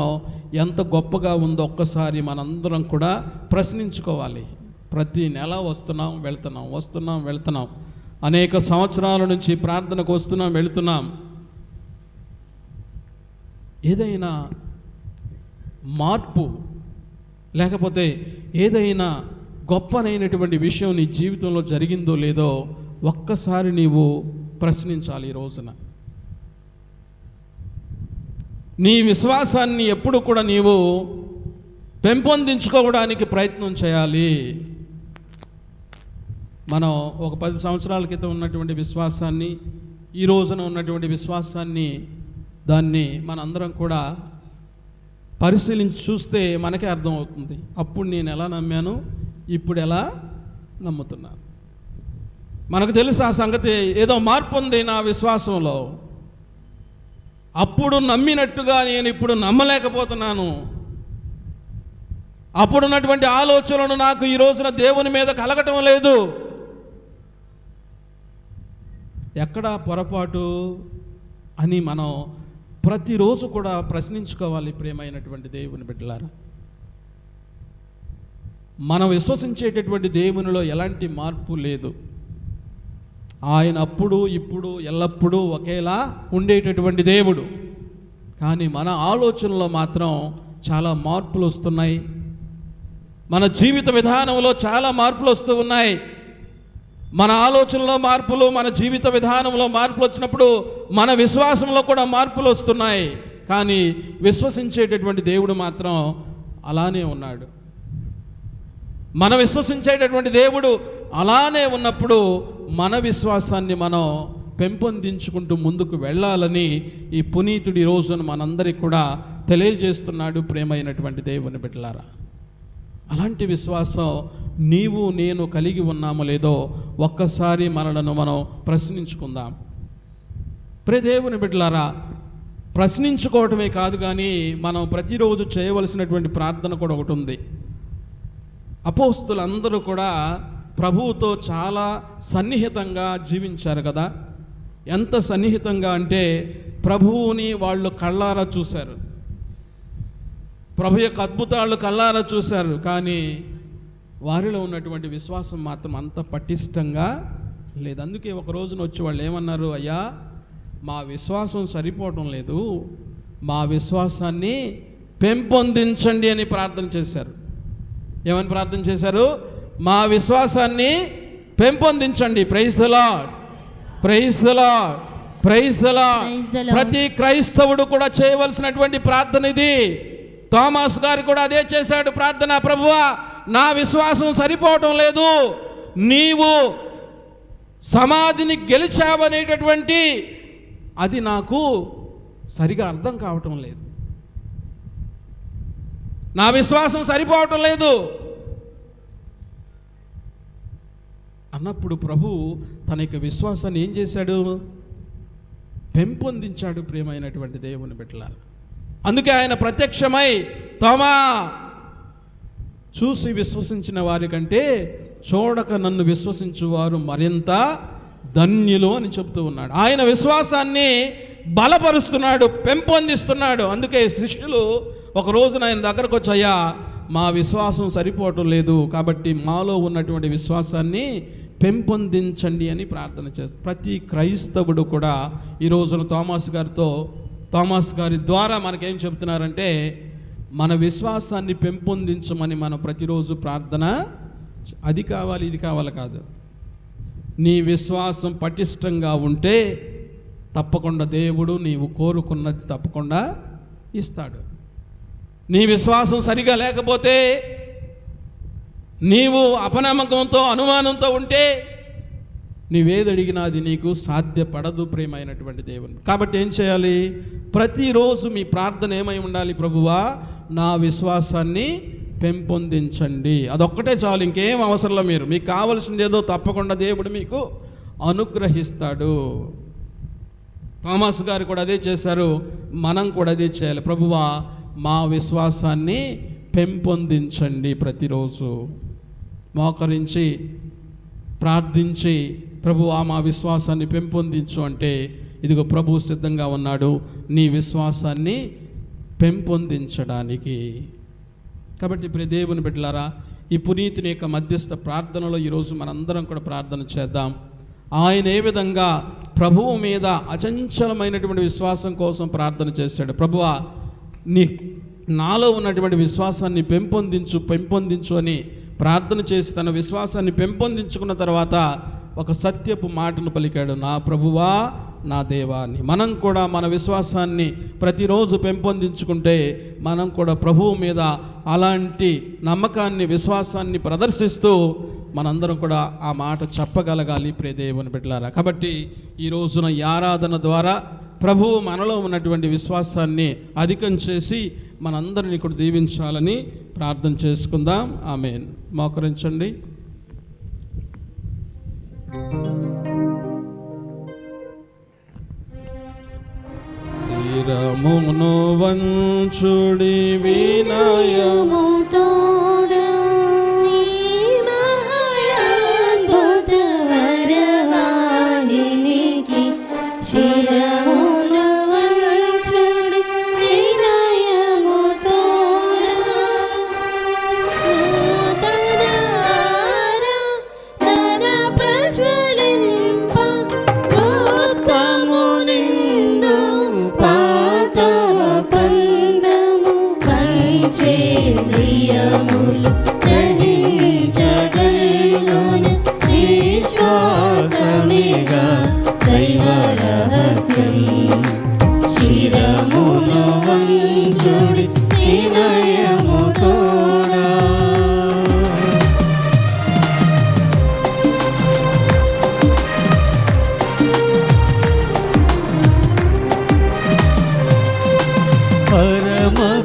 ఎంత గొప్పగా ఉందో ఒక్కసారి మనందరం కూడా ప్రశ్నించుకోవాలి. ప్రతి నెల వస్తున్నాం వెళ్తున్నాం. అనేక సంవత్సరాల నుంచి ప్రార్థనకు వస్తున్నాం, వెళుతున్నాం. ఏదైనా మార్పు లేకపోతే ఏదైనా గొప్పనైనటువంటి విషయం నీ జీవితంలో జరిగిందో లేదో ఒక్కసారి నీవు ప్రశ్నించాలి. ఈ రోజున నీ విశ్వాసాన్ని ఎప్పుడు కూడా నీవు పెంపొందించుకోవడానికి ప్రయత్నం చేయాలి. మనం ఒక 10 సంవత్సరాల క్రితం ఉన్నటువంటి విశ్వాసాన్ని, ఈ రోజున ఉన్నటువంటి విశ్వాసాన్ని, దాన్ని మనందరం కూడా పరిశీలించి చూస్తే మనకే అర్థమవుతుంది. అప్పుడు నేను ఎలా నమ్మాను, ఇప్పుడు ఎలా నమ్ముతున్నాను. మనకు తెలుసు ఆ సంగతి. ఏదో మార్పు ఉంది నా విశ్వాసంలో. అప్పుడు నమ్మినట్టుగా నేను ఇప్పుడు నమ్మలేకపోతున్నాను. అప్పుడున్నటువంటి ఆలోచనలు నాకు ఈ రోజున దేవుని మీద కలగటం లేదు. ఎక్కడా పొరపాటు అని మనం ప్రతిరోజు కూడా ప్రశ్నించుకోవాలి. ప్రేమైనటువంటి దేవుని బిడ్డలారా, మనం విశ్వసించేటటువంటి దేవునిలో ఎలాంటి మార్పు లేదు. ఆయన అప్పుడు ఇప్పుడు ఎల్లప్పుడూ ఒకేలా ఉండేటటువంటి దేవుడు. కానీ మన ఆలోచనలో మాత్రం చాలా మార్పులు వస్తున్నాయి. మన జీవిత విధానంలో చాలా మార్పులు వస్తూ ఉన్నాయి. మన ఆలోచనలో మార్పులు, మన జీవిత విధానంలో మార్పులు వచ్చినప్పుడు మన విశ్వాసంలో కూడా మార్పులు వస్తున్నాయి. కానీ విశ్వసించేటటువంటి దేవుడు మాత్రం అలానే ఉన్నాడు. మనం విశ్వసించేటటువంటి దేవుడు అలానే ఉన్నప్పుడు మన విశ్వాసాన్ని మనం పెంపొందించుకుంటూ ముందుకు వెళ్ళాలని ఈ పునీతుడి రోజున మనందరికీ కూడా తెలియజేస్తున్నాడు. ప్రేమైనటువంటి దేవుని బిడ్డలారా, అలాంటి విశ్వాసం నీవు నేను కలిగి ఉన్నామో లేదో ఒక్కసారి మనలను మనం ప్రశ్నించుకుందాం. ప్రియ దేవుని బిడ్డలారా, ప్రశ్నించుకోవటమే కాదు కానీ మనం ప్రతిరోజు చేయవలసినటువంటి ప్రార్థన కూడా ఒకటి ఉంది. అపోస్తులందరూ కూడా ప్రభువుతో చాలా సన్నిహితంగా జీవించారు కదా. ఎంత సన్నిహితంగా అంటే ప్రభువుని వాళ్ళు కళ్ళారా చూశారు, ప్రభు యొక్క అద్భుతాలు కళ్ళారా చూశారు. కానీ వారిలో ఉన్నటువంటి విశ్వాసం మాత్రం అంత పటిష్టంగా లేదు. అందుకే ఒక రోజున వచ్చి వాళ్ళు ఏమన్నారు, అయ్యా మా విశ్వాసం సరిపోవటం లేదు, మా విశ్వాసాన్ని పెంపొందించండి అని ప్రార్థన చేశారు. ఏమని ప్రార్థన చేశారు? మా విశ్వాసాన్ని పెంపొందించండి. Praise the lord, praise the lord, praise the lord. ప్రతి క్రైస్తవుడు కూడా చేయవలసినటువంటి ప్రార్థన ఇది. థామస్ గారు కూడా అదే చేశాడు ప్రార్థన. ప్రభువా, నా విశ్వాసం సరిపోవటం లేదు, నీవు సమాధిని గెలిచావనేటటువంటి అది నాకు సరిగా అర్థం కావటం లేదు. నా విశ్వాసం సరిపోవటం లేదు అన్నప్పుడు ప్రభు తన యొక్క విశ్వాసాన్ని ఏం చేశాడు? పెంపొందించాడు. ప్రియమైనటువంటి దేవుని బిడ్డలారా, అందుకే ఆయన ప్రత్యక్షమై తోమా, చూసి విశ్వసించిన వారి కంటే చూడక నన్ను విశ్వసించువారు మరింత ధన్యులు అని చెప్తూ ఉన్నాడు. ఆయన విశ్వాసాన్ని బలపరుస్తున్నాడు, పెంపొందిస్తున్నాడు. అందుకే శిష్యులు ఒక రోజున ఆయన దగ్గరకు వచ్చాయా, మా విశ్వాసం సరిపోవటం లేదు, కాబట్టి మాలో ఉన్నటువంటి విశ్వాసాన్ని పెంపొందించండి అని ప్రార్థన చేస్తారు. ప్రతి క్రైస్తవుడు కూడా ఈ రోజున థామస్ గారి ద్వారా మనకేం చెప్తున్నారంటే, మన విశ్వాసాన్ని పెంపొందించమని మనం ప్రతిరోజు ప్రార్థన, అది కావాలి ఇది కావాలి కాదు. నీ విశ్వాసం పటిష్టంగా ఉంటే తప్పకుండా దేవుడు నీవు కోరుకున్నది తప్పకుండా ఇస్తాడు. నీ విశ్వాసం సరిగా లేకపోతే, నీవు అపనమ్మకంతో అనుమానంతో ఉంటే నీవేదడిగినా అది నీకు సాధ్యపడదు ప్రియమైనటువంటి దేవుని. కాబట్టి ఏం చేయాలి? ప్రతిరోజు మీ ప్రార్థన ఏమై ఉండాలి? ప్రభువా, నా విశ్వాసాన్ని పెంపొందించండి. అదొక్కటే చాలు, ఇంకేం అవసరంలో. మీకు కావలసింది ఏదో తప్పకుండా దేవుడు మీకు అనుగ్రహిస్తాడు. థామస్ గారు కూడా అదే చేశారు, మనం కూడా అదే చేయాలి. ప్రభువా, మా విశ్వాసాన్ని పెంపొందించండి. ప్రతిరోజు మోకరించి ప్రార్థించి, ప్రభువా మా విశ్వాసాన్ని పెంపొందించు అంటే, ఇదిగో ప్రభు సిద్ధంగా ఉన్నాడు నీ విశ్వాసాన్ని పెంపొందించడానికి. కాబట్టి ప్రియ దేవుని బిడ్డలారా, ఈ పునీతుని యొక్క మధ్యస్థ ప్రార్థనలో ఈరోజు మనందరం కూడా ప్రార్థన చేద్దాం. ఆయన ఏ విధంగా ప్రభువు మీద అచంచలమైనటువంటి విశ్వాసం కోసం ప్రార్థన చేశాడు. ప్రభువా, నాలో ఉన్నటువంటి విశ్వాసాన్ని పెంపొందించు అని ప్రార్థన చేసి తన విశ్వాసాన్ని పెంపొందించుకున్న తర్వాత ఒక సత్యపు మాటను పలికాడు, నా ప్రభువా నా దేవా అని. మనం కూడా మన విశ్వాసాన్ని ప్రతిరోజు పెంపొందించుకుంటే మనం కూడా ప్రభువు మీద అలాంటి నమ్మకాన్ని, విశ్వాసాన్ని ప్రదర్శిస్తూ మనందరం కూడా ఆ మాట చెప్పగలగాలి ప్రియ దేవుని బిడ్డలారా. కాబట్టి ఈ రోజున ఈ ఆరాధన ద్వారా ప్రభువు మనలో ఉన్నటువంటి విశ్వాసాన్ని అధికం చేసి మనందరినీ కూడా దీవించాలని ప్రార్థన చేసుకుందాం. ఆమేన్. మోకరించండి. శిరమును వంచుడి వినయముతో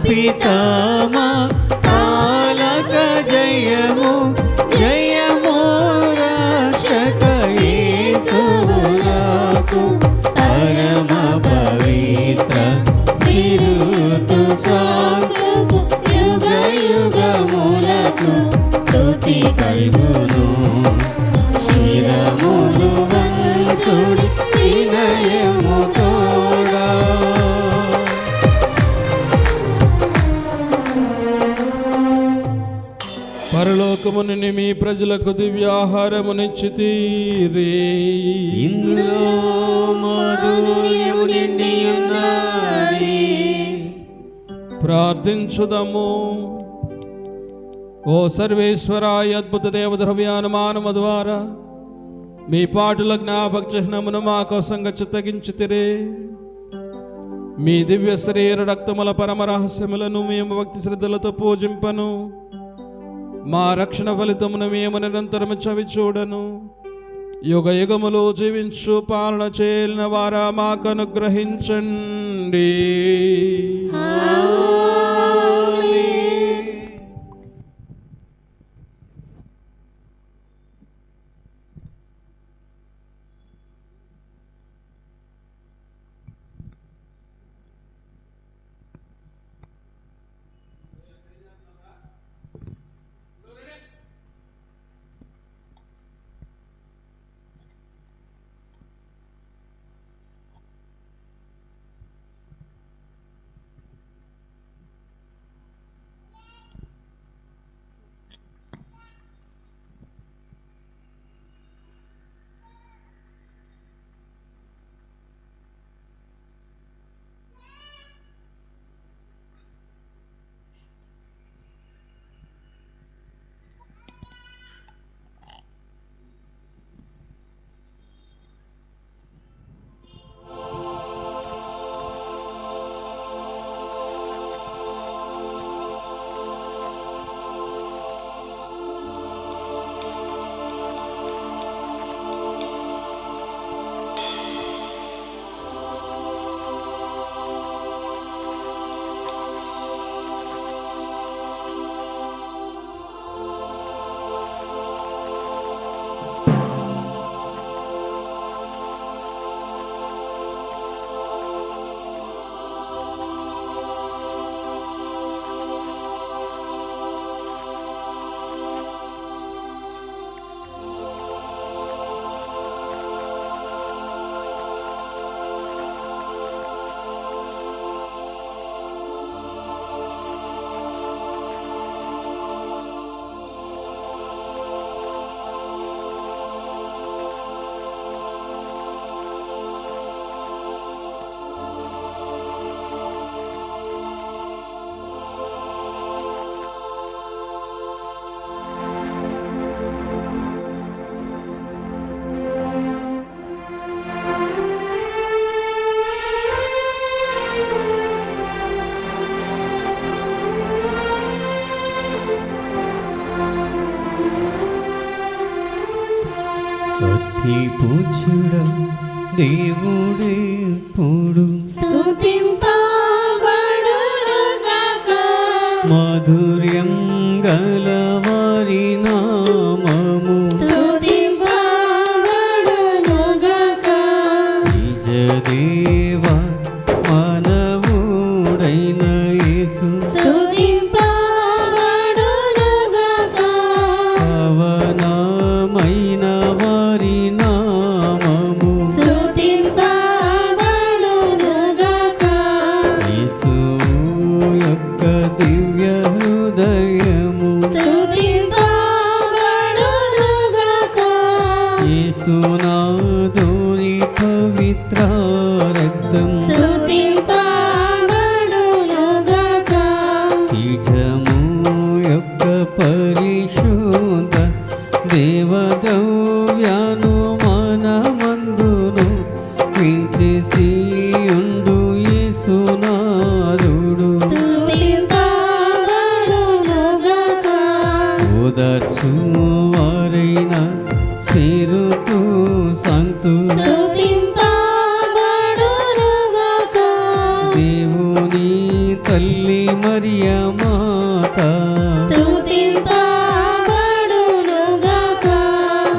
పితామా పాలక జయము జయము రక్షక యేసునాకు పరమ పవిత్ర స్పిరితు సాంతుకు యుగ యుగములకు స్తుతి కలుగును. శిరమును వంచుడి వినయము తోడా. పరలోకముని మీ ప్రజలకు దివ్యాహారమునిచ్చితిరి. ఇందులో మాధుర్యము నిండి ఉన్నది. ప్రార్థించుదము. ఓ సర్వేశ్వరాయ, అద్భుత దేవద్రవ్యానుమానము ద్వారా మీ పాటుల జ్ఞాపక చిహ్నమును మా కోసంగా చిత్తగించితిరే. మీ దివ్య శరీర రక్తముల పరమ రహస్యములను మేము భక్తి శ్రద్ధలతో పూజింపను. మా రక్షణ ఫలితమును మేము నిరంతరము చవి చూడను. యుగ యుగములు జీవించు పాలన చేయలిన వారా మాకు అనుగ్రహించండి. స్తుతికి పూజ్యుడ దేవుడే పొడు స్తుతింపబడునుగాక మాధుర్యం గలవారి నామము స్తుతింపబడునుగాక నిజ దేవ మానవుడైన యేసు స్తుతింపబడునుగాక పవనమైన వారి నామము స్తుతింపబడునుగాక యేసు యొక్క దివ్య హృదయము స్తుతింపబడునుగాక యేసునాథుని పవిత్ర రక్తం స్తుతింపబడునుగాక పీఠము యొక్క పరిశుద్ధ దేవదవ్యాను మనమందును వించేసి ఉండు యేసునాథుడు స్తుతింపబడునుగాక ఓదార్చు వారైన సేరుతూ సంతు స్తుతింపబడునుగాక దేవుని తల్లి మరియ మాత స్తుతింపబడునుగాక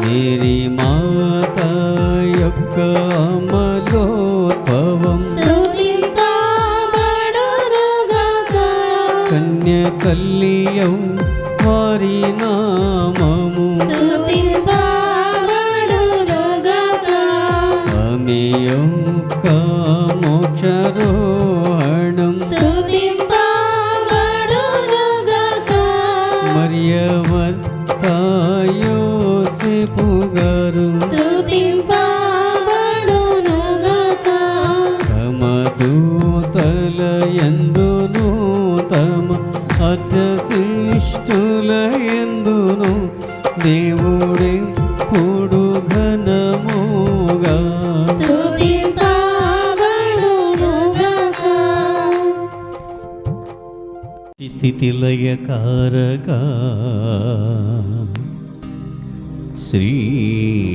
మేరీ మాత యొక్క అమలోద్భవం స్తుతింపబడునుగాక కన్య తల్లియౌ వారి నామము స్తుతింపబడునుగాక ఆమె యొక్క మోక్షారోహణం స్తుతింపబడునుగాక మరియవర్త యోసేపు గారు స్తుతింపబడునుగాక తమ దూతల యందును తమ అర్చశిష్టుల యందును దేవుడే పొడు ఘనముగా స్తుతింపబడునుగాక స్థితి లయకారక శ్రీ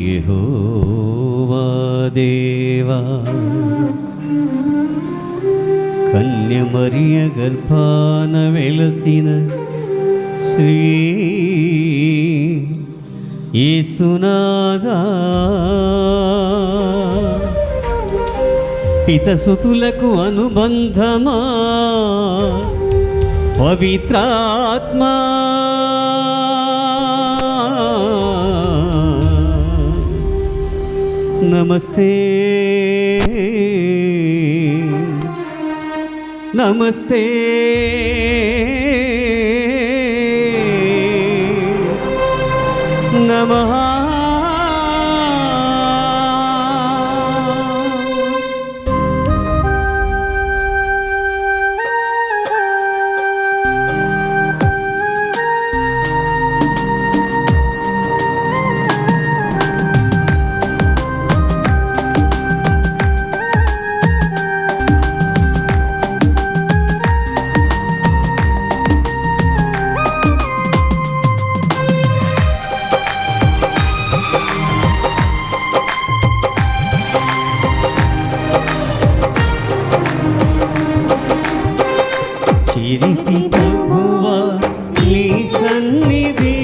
యెహోవా దేవా కన్య మరియ గర్భాన వెలసిన శ్రీ యేసునాథా పితసుతులకు అనుబంధమా పవిత్రాత్మా నమస్తే నమస్తే నమః చిరితి ప్రభువా నీ సన్నిధి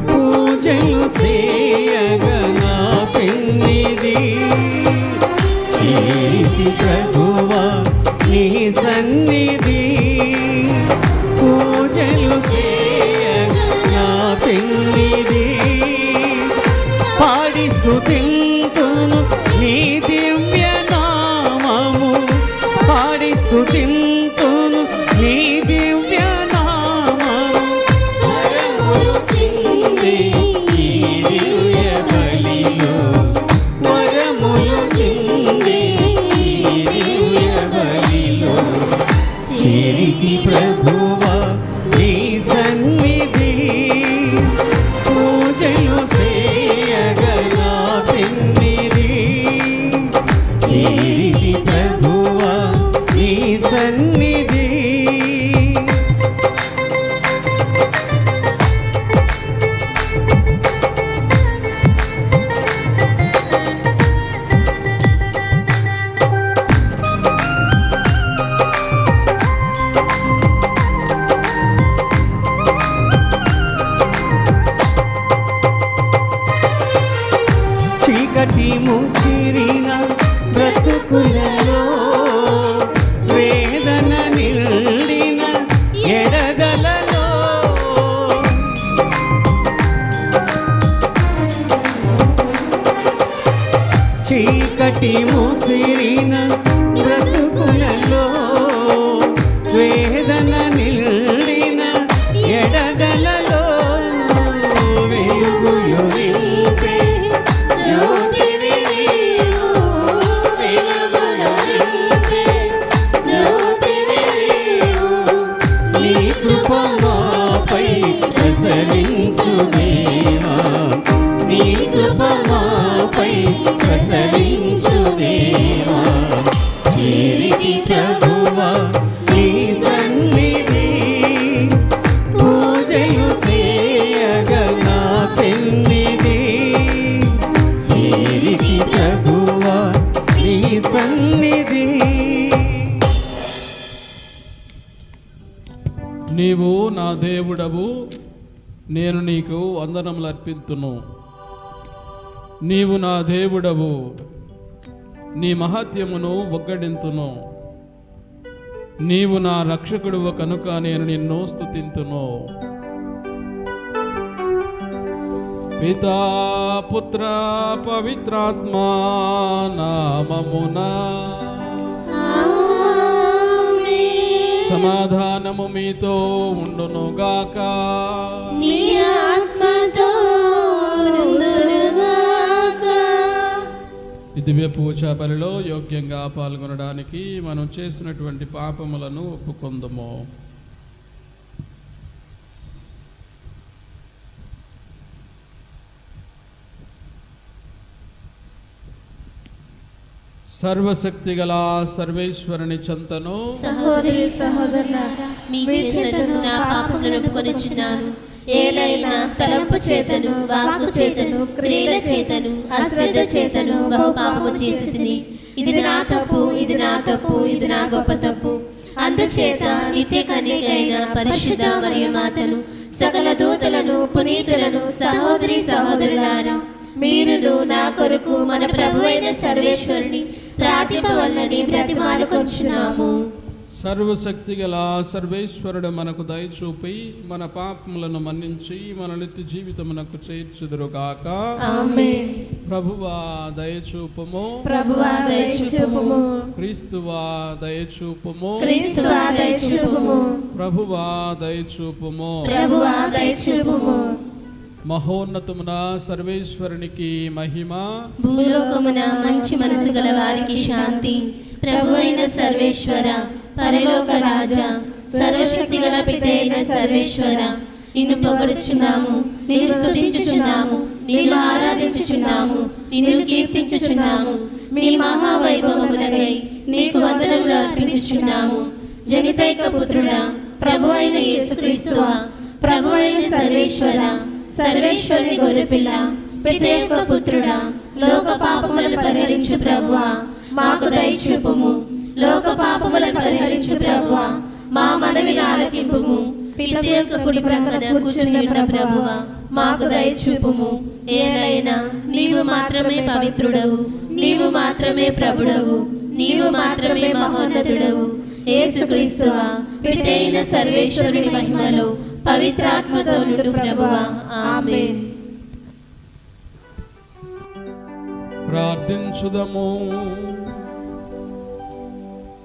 పూజలు చేయగా నా పెన్నిది చిరితి ప్రభువా నీ సన్నిధి పూజలు చేయగా నా పెన్నిది పాడి స్తుతింతును నీ దివ్య నామము పాడి స్తుతింతును నీ దివ్య నామము వరములు చింది ఈ దివ్య బలిలో వరములు చింది ఈ దివ్య బలిలో చిరితి ప్రభువా నీ సన్నిధి పూజలు చేయగా నా పెన్నిది చిరితి ప్రభువా నీ సన్నిధి వేదన నిండిన ఎడగలలో వెలుగులు నింపే జ్యోతివి నీవు, వెలుగులు నింపే జ్యోతివి నీవు. నీ కృప మాపై ప్రసరించు దేవా, నీ కృప మాపై ప్రసరించు దేవా. చేరితి ప్రభువా నీ సన్నిధి, పూజలు చేయగా నా పెన్నిధి. చేరితి ప్రభువా నీ సన్నిధి. నీవు నా దేవుడవు, నేను నీకు వందనములు అర్పింతును. నీవు నా దేవుడవు, నీ మహత్యమును ఒగ్గడింతును. నీవు నా రక్షకుడువు కనుక నేను నిన్ను స్తుతింతును. పితా పుత్ర పవిత్రాత్మ నామమున ఆమేన్. సమాధానము మీతో ఉండునుగాక. నీ ఆత్మతో నుందురుగాక. ఈ దివ్య పూజా బలిలో యోగ్యంగా పాల్గొనడానికి మనం చేసినటువంటి పాపములను ఒప్పుకొందుము. సర్వశక్తిగల సర్వేశ్వరుని చెంతను సహోదరి సహోదరులారా, మీ చేతను నా పాపములను ఒప్పుకొనిచున్నాను. ఏలైనా తలంపు చేతను, వాక్కు చేతను, క్రియల చేతను, అశ్రద్ధ చేతను బహు పాపము చేసితిని. ఇది నా తప్పు, ఇది నా తప్పు, ఇది నా గొప్ప తప్పు. అందుచేత నిత్య కన్యకైన పరిశుద్ధ మరియు మాతను, సకల దూతలను, పునీతులను, సహోదరి సహోదరులారా, మీరును నా కొరకు మన ప్రభువైన సర్వేశ్వరుని ప్రార్థింపవల్లని బ్రతిమాలుకొంచున్నాము. సర్వశక్తిగల సర్వేశ్వరుడు మనకు దయచూపి మన పాపములను మన్నించి మన నిత్య జీవితమునకు చేర్చుదురుగాక. ఆమేన్. ప్రభువా దయచూపము, ప్రభువా దయచూపుము, క్రీస్తువా దయచూపము, క్రీస్తువా దయచూపుము, ప్రభువా దయచూపము. ప్రభువా దయచూపుము. మహోన్నతమున సర్వేశ్వరునికి మహిమ, భూలోకమున మంచి మనసు గల వారికి శాంతి. ప్రభువైన సర్వేశ్వర, పరలోక రాజా, సర్వశక్తి గల పిత అయిన సర్వేశ్వర, నిన్ను పొగడుచున్నాము, నిన్ను స్తుతించుచున్నాము, నిన్ను ఆరాధించుచున్నాము, నిన్ను కీర్తించుచున్నాము. మీ మహావైభవమునకై నీకు వందనములు అర్పించుచున్నాము. జనితైక పుత్రుడా, ప్రభువైన యేసుక్రీస్తువా, ప్రభువైన సర్వేశ్వర, సర్వేశ్వరుని గొర్రెపిల్ల, పిత యొక్క పుత్రుడా, లోక పాపములను పరిహరించు ప్రభువా, మాకు దయచూపుము. లోక పాపములను పరిహరించు ప్రభువా, మా మనవిని ఆలకింపుము. పిత యొక్క కుడి ప్రక్కన కూర్చుని ఉన్న ప్రభువా, మాకు దయచూపుము. ఏలైనా నీవు మాత్రమే పవిత్రుడవు, నీవు మాత్రమే ప్రభుడవు, నీవు మాత్రమే మహోన్నతుడవు. యేసుక్రీస్తువా, పిత అయిన సర్వేశ్వరుని మహిమలో పవిత్రాత్మతో నుండు ప్రభువా. ఆమేన్. ప్రార్థించుదము.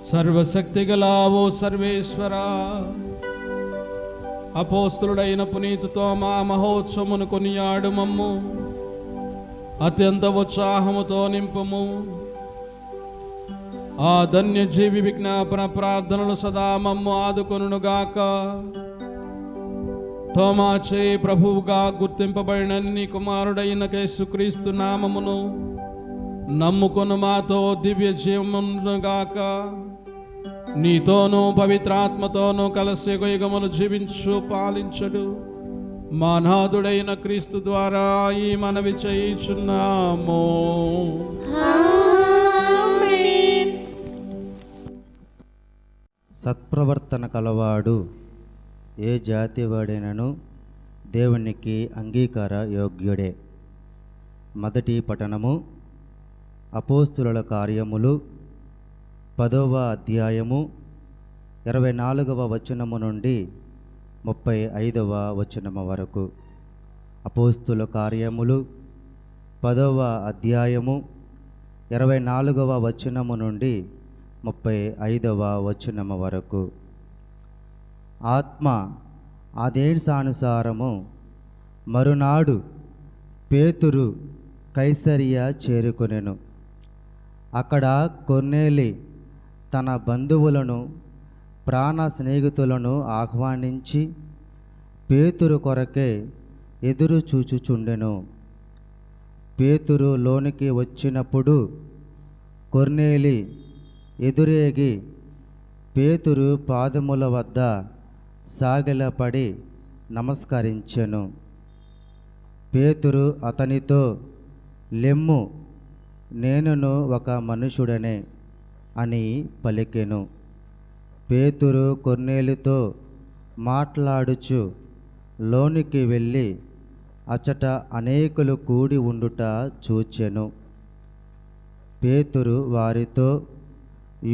సర్వశక్తిగల ఓ సర్వేశ్వరా, అపోస్తులుడైన పునీతు తోమా మహోత్సవమును కొనియాడు మమ్ము అత్యంత ఉత్సాహముతో నింపుము. ఆ ధన్యజీవి విజ్ఞాపన ప్రార్థనలు సదా మమ్ము ఆదుకొనుగాక. తోమాచే ప్రభువుగా గుర్తింపబడిన నీ కుమారుడైన యేసుక్రీస్తు నామమును నమ్ముకొను మాతో దివ్య జీవముగాక. నీతోనూ పవిత్రాత్మతోనూ కలిసి యుగములు జీవించు పాలించడు మా నాథుడైన క్రీస్తు ద్వారా ఈ మనవి చేయుచున్నాము. ఆమేన్. సత్ప్రవర్తన కలవాడు ఏ జాతి వాడైనను దేవునికి అంగీకార యోగ్యుడే. మొదటి పఠనము అపోస్తుల కార్యములు 10వ అధ్యాయము 24వ వచనము నుండి 35వ వచనము వరకు. అపోస్తుల కార్యములు 10వ అధ్యాయము 24వ వచనము నుండి 35వ వచనము వరకు. ఆత్మ ఆదేశానుసారము మరునాడు పేతురు కైసరియా చేరుకొనెను. అక్కడ కొర్నేలి తన బంధువులను ప్రాణ స్నేహితులను ఆహ్వానించి పేతురు కొరకే ఎదురు చూచుచుండెను. పేతురు లోనికి వచ్చినప్పుడు కొర్నేలి ఎదురేగి పేతురు పాదముల వద్ద సాగిలపడి నమస్కరించెను. పేతురు అతనితో, లెమ్ము, నేనును ఒక మనుషుడనే అని పలికెను. పేతురు కొర్నేలితో మాట్లాడుచు లోనికి వెళ్ళి అచట అనేకులు కూడి ఉండుట చూచెను. పేతురు వారితో,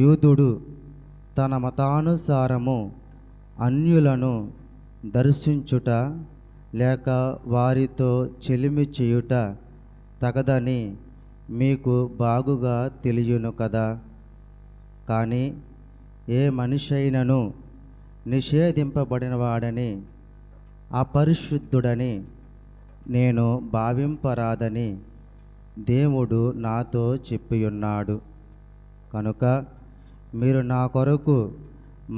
యూదుడు తన మతానుసారము అన్యులను దర్శించుట లేక వారితో చెలిమి చేయుట తగదని మీకు బాగుగా తెలియను కదా. కానీ ఏ మనిషైనను నిషేధింపబడినవాడని అపరిశుద్ధుడని నేను భావింపరాదని దేవుడు నాతో చెప్పియున్నాడు. కనుక మీరు నా కొరకు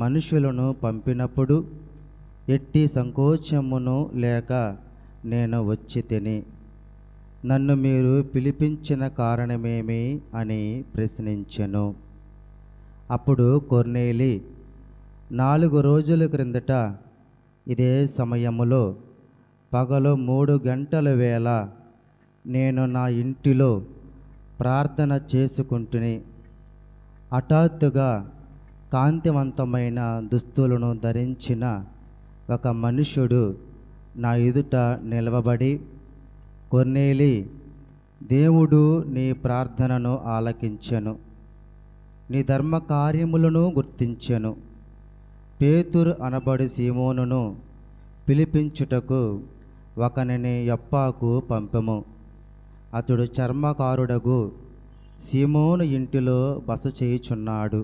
మనుషులను పంపినప్పుడు ఎట్టి సంకోచమును లేక నేను వచ్చి తిని, నన్ను మీరు పిలిపించిన కారణమేమి అని ప్రశ్నించెను. అప్పుడు కొర్నేలి, 4 రోజుల క్రిందట ఇదే సమయములో పగలు 3 గంటల వేళ నేను నా ఇంటిలో ప్రార్థన చేసుకుంటుని హఠాత్తుగా కాంతివంతమైన దుస్తులను ధరించిన ఒక మనుష్యుడు నా ఎదుట నిలవబడి, కొర్నేలి, దేవుడు నీ ప్రార్థనను ఆలకించెను, నీ ధర్మ కార్యములను గుర్తించెను. పేతురు అనబడి సీమోనును పిలిపించుటకు ఒకనిని యొప్పకు పంపెము. అతడు చర్మకారుడగు సీమోను ఇంటిలో బస చేయుచున్నాడు.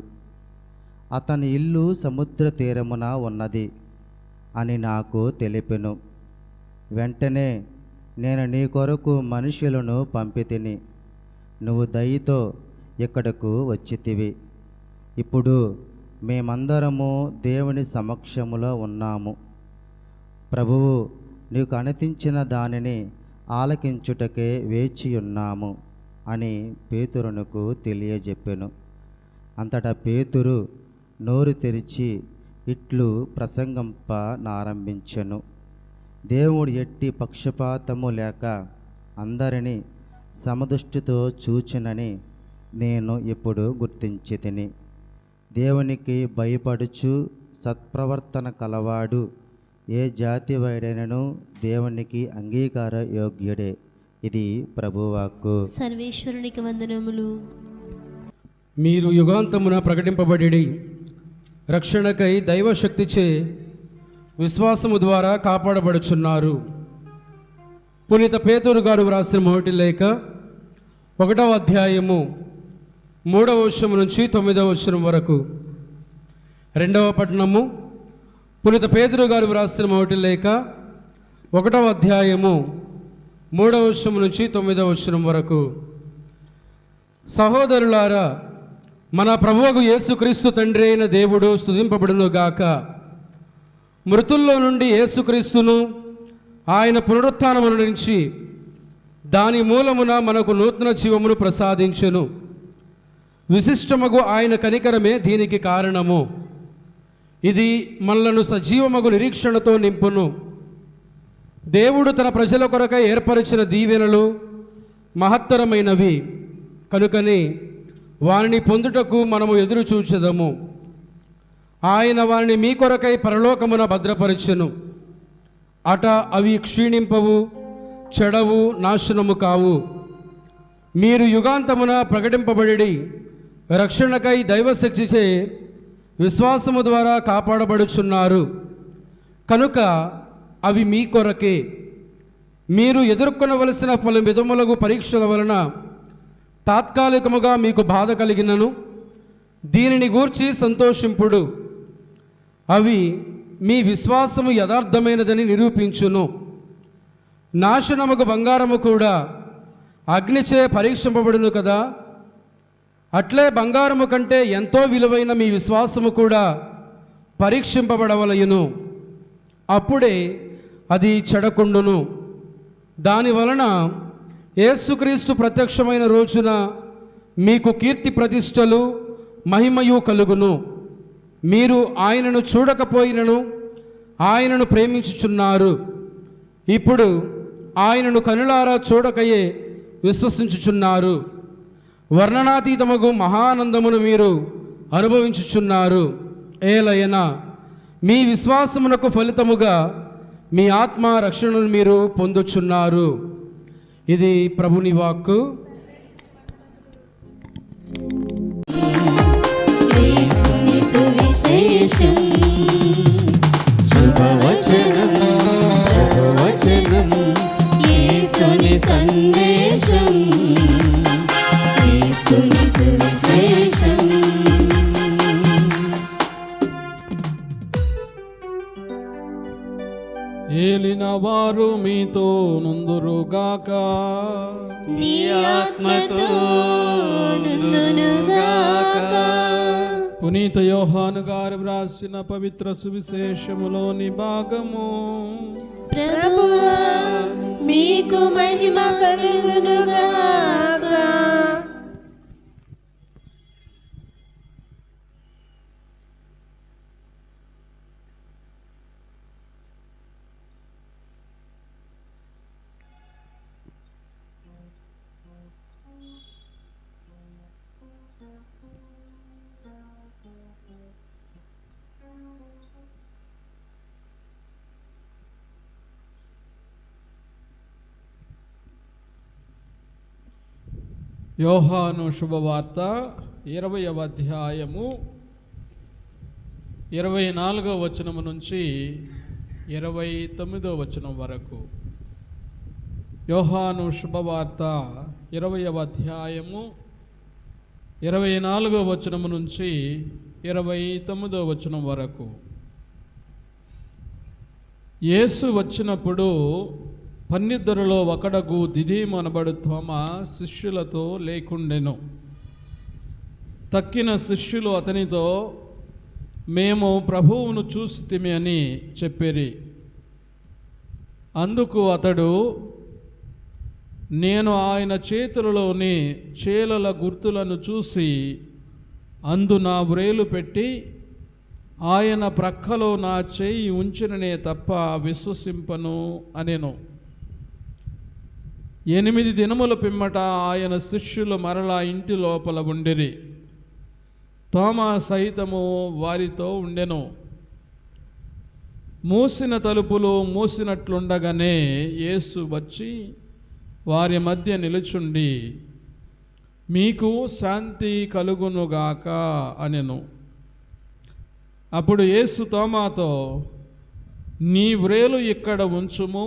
అతని ఇల్లు సముద్ర తీరమున ఉన్నది అని నాకు తెలిపెను. వెంటనే నేను నీ కొరకు మనుషులను పంపితిని, నువ్వు దయతో ఇక్కడకు వచ్చితివి. ఇప్పుడు మేమందరము దేవుని సమక్షములో ఉన్నాము. ప్రభువు నీకు అనుమతించిన దానిని ఆలకించుటకే వేచియున్నాము అని పేతురునకు తెలియజెప్పెను. అంతటా పేతురు నోరు తెరిచి ఇట్లు ప్రసంగింపనారంభించెను. దేవుడు ఎట్టి పక్షపాతము లేక అందరినీ సమదృష్టితో చూచునని నేను ఇప్పుడు గుర్తించి తిని, దేవునికి భయపడుచు సత్ప్రవర్తన కలవాడు ఏ జాతి వాడైనను దేవునికి అంగీకార యోగ్యుడే. ఇది ప్రభువాక్కు. సర్వేశ్వరునికి వందనములు. మీరు యుగాంతమున ప్రకటింపబడి రక్షణకై దైవశక్తిచే విశ్వాసము ద్వారా కాపాడబడుచున్నారు. పునీత పేతురు గారు వ్రాసిన మొదటి లేఖ 1వ అధ్యాయము 3వ వచనం నుంచి 9వ వచనం వరకు. 2వ పట్టణము పునీత పేతురు గారు వ్రాసిన మొదటి లేఖ 1వ అధ్యాయము 3వ వచనం నుంచి 9వ వచనం వరకు. సహోదరులారా, మన ప్రభువగు యేసుక్రీస్తు తండ్రి అయిన దేవుడు స్తుతింపబడును గాక. మృతుల్లో నుండి యేసుక్రీస్తును ఆయన పునరుత్థానమును నుంచి దాని మూలమున మనకు నూతన జీవమును ప్రసాదించెను. విశిష్టమగు ఆయన కనికరమే దీనికి కారణము. ఇది మనలను సజీవమగు నిరీక్షణతో నింపును. దేవుడు తన ప్రజల కొరకై ఏర్పరిచిన దీవెనలు మహత్తరమైనవి కనుకని వారిని పొందుటకు మనము ఎదురు చూచెదము. ఆయన వారిని మీ కొరకై పరలోకమున భద్రపరచెను. అట అవి క్షీణింపవు, చెడవు, నాశనము కావు. మీరు యుగాంతమున ప్రకటింపబడి రక్షణకై దైవశక్తిచే విశ్వాసము ద్వారా కాపాడబడుచున్నారు కనుక అవి మీ కొరకే. మీరు ఎదుర్కొనవలసిన పలు విధములగు పరీక్షల వలన తాత్కాలికముగా మీకు బాధ కలిగినను దీనిని గూర్చి సంతోషింపుడు. అవి మీ విశ్వాసము యథార్థమైనదని నిరూపించును. నాశనముకు బంగారము కూడా అగ్నిచే పరీక్షింపబడును కదా. అట్లే బంగారము కంటే ఎంతో విలువైన మీ విశ్వాసము కూడా పరీక్షింపబడవలయును. అప్పుడే అది చెడకుండును. దాని వలన యేసుక్రీస్తు ప్రత్యక్షమైన రోజున మీకు కీర్తి ప్రతిష్టలు మహిమయు కలుగును. మీరు ఆయనను చూడకపోయినను ఆయనను ప్రేమించుచున్నారు. ఇప్పుడు ఆయనను కనులారా చూడకయే విశ్వసించుచున్నారు. వర్ణనాతీతమగు మహానందమును మీరు అనుభవించుచున్నారు. ఏలయన మీ విశ్వాసమునకు ఫలితముగా మీ ఆత్మ రక్షణను మీరు పొందుచున్నారు. ఇది ప్రభుని వాక్కు. క్రీస్తుని సువిశేషం, శుభవచనం ప్రభువచనం, యేసుని సందేశం, క్రీస్తుని సువిశేషం. ఏలిన వారు మీతో నుందురుగాక. నీ ఆత్మతో నుందునుగాక. పునీత యోహాను గారు వ్రాసిన పవిత్ర సువిశేషములోని భాగము. ప్రభువా, మీకు మహిమ కలుగునుగాక. యోహాను శుభవార్త 20వ అధ్యాయము 24వ వచనము నుంచి 29వ వచనం వరకు. యోహాను శుభవార్త 20వ అధ్యాయము 24వ వచనము నుంచి 29వ వచనం వరకు. యేసు వచ్చినప్పుడు 12లో ఒకడగు దిదీమనబడు తోమ శిష్యులతో లేకుండెను. తక్కిన శిష్యులు అతనితో, మేము ప్రభువును చూసితిమి అని చెప్పిరి. అందుకు అతడు, నేను ఆయన చేతులలోని చేలల గుర్తులను చూసి అందు నా వ్రేలు పెట్టి ఆయన ప్రక్కలో నా చేయి ఉంచిననే తప్ప విశ్వసింపను అనెను. 8 దినముల పిమ్మట ఆయన శిష్యులు మరలా ఇంటి లోపల ఉండిరి. తోమా సహితము వారితో ఉండెను. మూసిన తలుపులు మూసినట్లుండగానే యేసు వచ్చి వారి మధ్య నిలుచుండి, మీకు శాంతి కలుగునుగాక అనెను. అప్పుడు యేసు తోమాతో, నీ వ్రేలు ఇక్కడ ఉంచుము,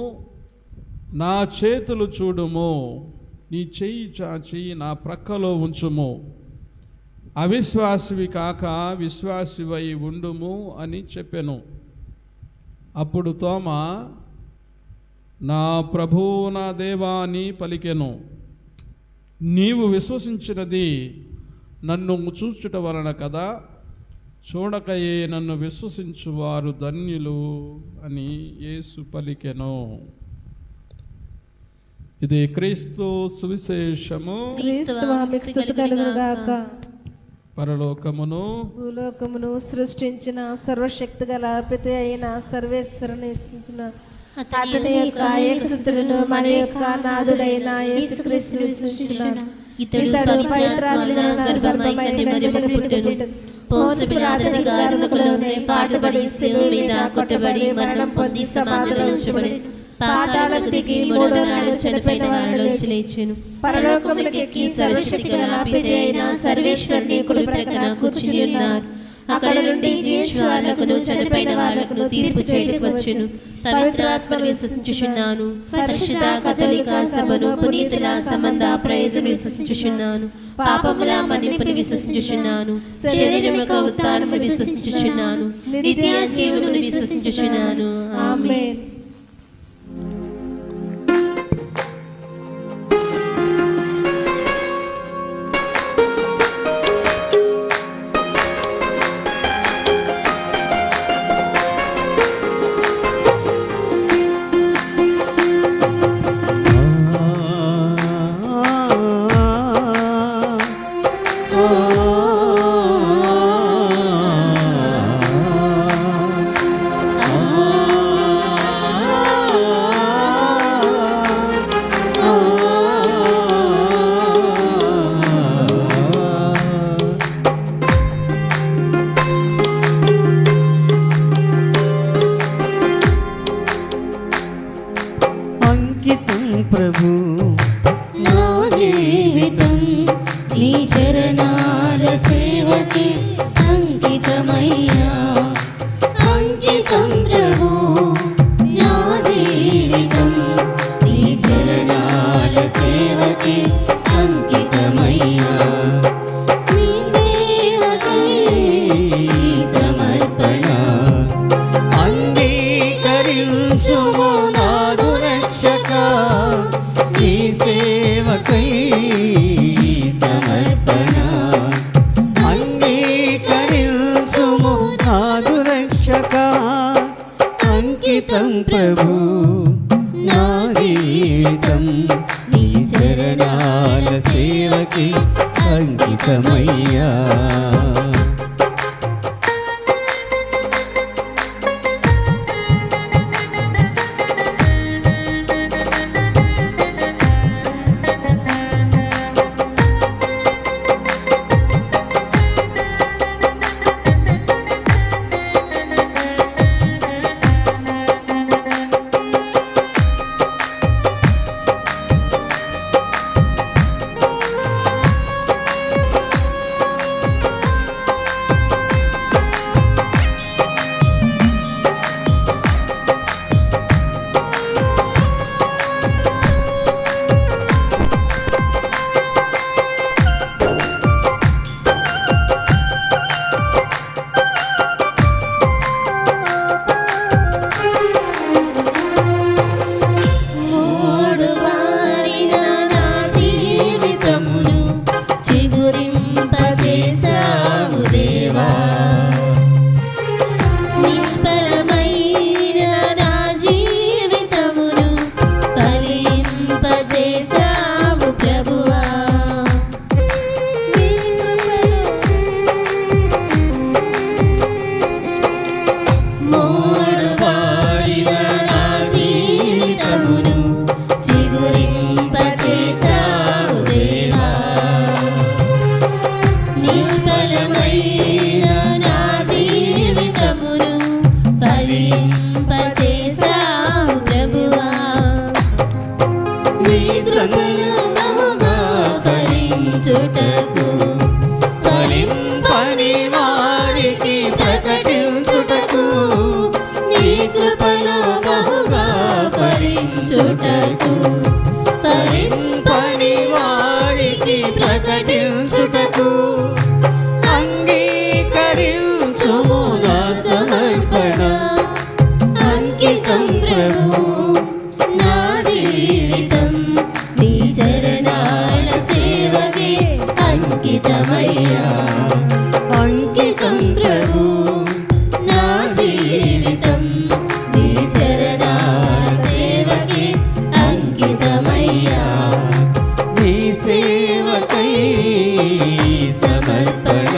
నా చేతులు చూడుము, నీ చెయ్యి చాచి నా ప్రక్కలో ఉంచుము, అవిశ్వాసివి కాక విశ్వాసివై ఉండుము అని చెప్పెను. అప్పుడు తోమా, నా ప్రభువు నా దేవా అని పలికెను. నీవు విశ్వసించినది నన్ను చూచుట వలన కదా, చూడకయే నన్ను విశ్వసించువారు ధన్యులు అని యేసు పలికెను. ఇది క్రీస్తు సువిశేషము. పరలోకమును భూలోకమును సృష్టించిన సర్వశక్తి గల పిత అయిన సర్వేశ్వరుని అతని యొక్క ఏకసుతుడును మన యొక్క నాథుడైన యేసుక్రీస్తును సృష్టించిన ఇతడు పవిత్రాత్మల గర్భమై కన్యమరియకు పుట్టెను. పోన్సు పిలాతు అధికారములోనే పాటుబడి శిలువ మీద కొట్టబడి మరణం పొంది సమాధిలో ఉంచబడి పాతాళముకు దిగి 3వ నాడు చనిపోయిన వారిలోంచి లేచెను. పరలోకములకెక్కి సర్వశక్తి గల పిత అయిన సర్వేశ్వరుని కుడి ప్రక్కన కూర్చుని ఉన్నారు. అక్కడ నుండి జీవించు వాళ్ళకును చనిపోయిన వాళ్ళకును తీర్పు చేయడానికి వచ్చును. పవిత్రాత్మను విశ్వసించుచున్నాను. పరిశుద్ధ కథోలిక సభను, పునీతుల సంబంధ ప్రయోజనం విశ్వసించుచున్నాను. పాపముల మన్నింపును విశ్వసించుచున్నాను. శరీరం యొక్క ఉత్థానమును విశ్వసించుచున్నాను. నిత్య జీవమును విశ్వసించుచున్నాను. ఆమేన్. అంకితం ప్రభు నా జీవితం నీ చరణాల సేవకి అంకితమయ్యా. అంకితం ప్రభు నా జీవితం నీ చరణాల సేవకి అంకితమయ్యా. నీ సేవకై సమర్పణ అంగీకరించుము నాదు రక్షక, నీ సేవకై సమర్పణ. అంగీకరించుము నాదు రక్షక, అంకితం ప్రభు నా జీవితం నీ చరణాల సేవకి అంకితమయ్యా. మూడువారిన నా జీవితమును చిగురింపజేసావు దేవా. నిష్ఫలమైన నా జీవితమును ఫలింపజేసావు ప్రభువా. మూడువారిన నా జీవితమును చిగురింపజేసావు దేవా. నిష్ఫలమైన నా జీవితమును ఫలింపజేసావు ప్రభువా. నీ కృపను బహుగా ఫలించుటకు, ఫలింపని వారికి ప్రకటించుటకు, నీ కృపను బహుగా ఫలించుటకు, ఫలింపని వారికి ప్రకటించుటకు, అంగీకరించుము నా సమర్పణ. అంకితం ప్రభు నా జీవితం నీ చరణాల సేవకే అంకితమయ్యా. అంకితం ప్రభు నా జీవితం నీ చరణాల సేవకే అంకితమయ్యా. నీ సేవకై సమర్పణ.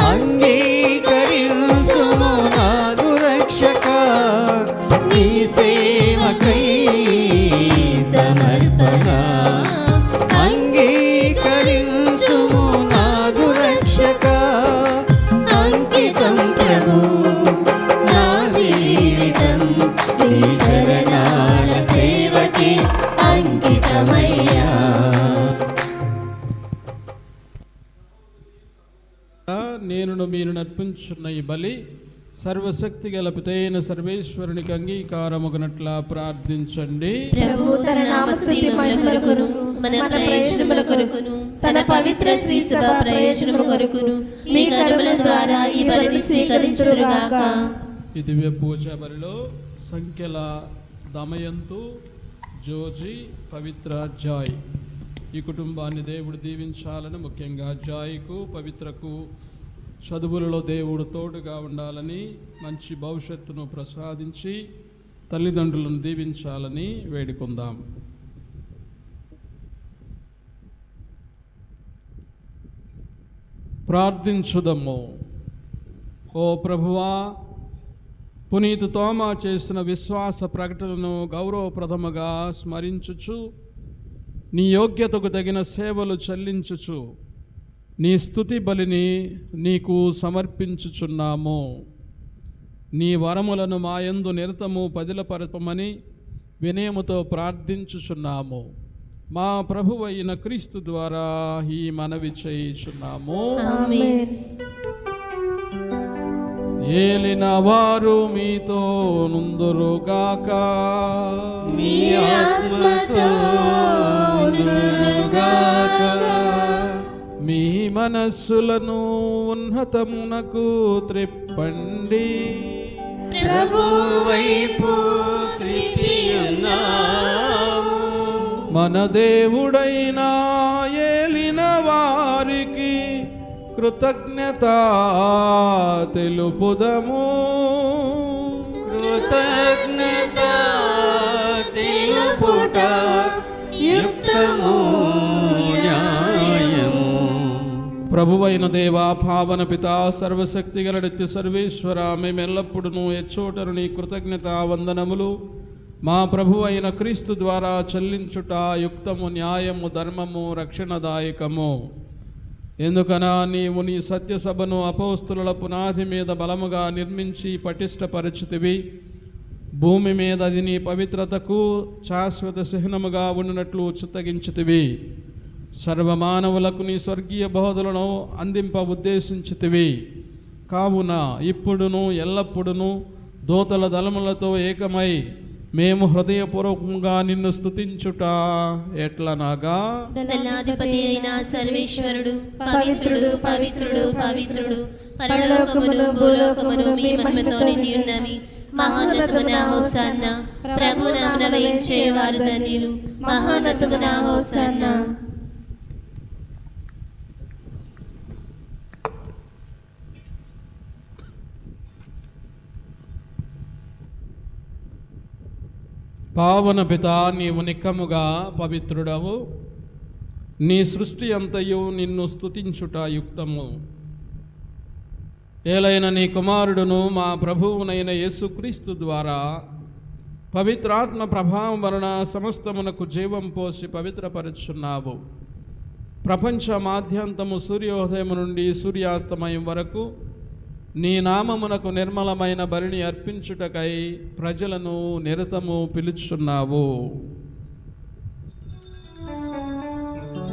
అంగీకరించుము నాదు రక్షక, నీ సేవకై సమర్పణ. అంగీకరించుము నాదు రక్షక, అంకితం ప్రభు నా జీవితం నీ చరణాల సేవకే అంకితమయ్యా. నేనును మీరున అర్పించున్న ఈ బలి సర్వశక్తి గల పితైన సర్వేశ్వరునికి అంగీకారముగనట్లా ప్రార్థించండి. ప్రభువు తన నామస్తుతి మహిమ కొరకును మన ప్రయోజనముల కొరకును తన పవిత్ర శ్రీ సభ ప్రయోజనము కొరకును మీ కరుణల ద్వారా ఈ బలిని స్వీకరించుదురుగాక. ఈ దివ్య పూజ బలిలో సంఖ్యల దమయంతు, జోజి, పవిత్ర, జాయ్ ఈ కుటుంబాన్ని దేవుడు దీవించాలని, ముఖ్యంగా జాయ్కు పవిత్రకు చదువులలో దేవుడు తోడుగా ఉండాలని, మంచి భవిష్యత్తును ప్రసాదించి తల్లిదండ్రులను దీవించాలని వేడుకుందాం. ప్రార్థించుదము. ఓ ప్రభువా, పునీతు తోమా చేసిన విశ్వాస ప్రకటనను గౌరవప్రదముగా స్మరించుచు నీ యోగ్యతకు తగిన సేవలు చెల్లించుచు నీ స్తుతి బలిని నీకు సమర్పించుచున్నాము. నీ వరములను మాయందు నిరతము పదిలపరపమని వినయముతో ప్రార్థించుచున్నాము. మా ప్రభువు అయిన క్రీస్తు ద్వారా ఈ మనవి చేయుచున్నాము. ఆమేన్. ఏలిన వారు మీతో నుందురుగాక. మీ ఆత్మతో నుందురుగాక. మీ మనస్సులను ఉన్నతమునకు త్రిప్పండి. ప్రభువు వైపు త్రిప్పియున్నాము. మన దేవుడైన ఏలిన వారికి కృతజ్ఞత తెలుపుదము. కృతజ్ఞత తెలుపుట యుక్తము న్యాయము. ప్రభువైన దేవా, పావన పితా, సర్వశక్తి గల నిత్య సర్వేశ్వర, మేమెల్లప్పుడూ ఎచ్చోటను నీ కృతజ్ఞత వందనములు మా ప్రభువు అయిన క్రీస్తు ద్వారా చెల్లించుట యుక్తము, న్యాయము, ధర్మము, రక్షణదాయకము. ఎందుకనా నీవు నీ సత్యసభను అపోస్తుల పునాది మీద బలముగా నిర్మించి పటిష్టపరచితివి. భూమి మీద అది నీ పవిత్రతకు శాశ్వత చిహ్నముగా ఉండినట్లు చిత్తగించితివి. సర్వమానవులకు నీ స్వర్గీయ బోధలను అందింప ఉద్దేశించితివి. కావున ఇప్పుడును ఎల్లప్పుడును దూతల దళములతో ఏకమై మేము హృదయపూర్వకంగా నిన్ను స్తుతించుట ఎట్లనగా, దళాధిపతి అయిన సర్వేశ్వరుడు పవిత్రుడు పవిత్రుడు పవిత్రుడు, పరలోకమును భూలోకమును మీ మహిమతో నిండి ఉన్నవి. మహోన్నతమున హోసన్న. ప్రభునామమున వేయించేవారు ధన్యులు. మహోన్నతమున హోసన్న. పావన పిత, నీవు నిక్కముగా పవిత్రుడవు. నీ సృష్టి అంతయు నిన్ను స్తుతించుట యుక్తము. ఏలైన నీ కుమారుడును మా ప్రభువునైన యేసుక్రీస్తు ద్వారా పవిత్రాత్మ ప్రభావం వలన సమస్తమునకు జీవం పోసి పవిత్రపరుచున్నావు. ప్రపంచ మాధ్యంతము సూర్యోదయము నుండి సూర్యాస్తమయం వరకు నీ నామమునకు నిర్మలమైన బలిని అర్పించుటకై ప్రజలను నిరతము పిలుచున్నావు.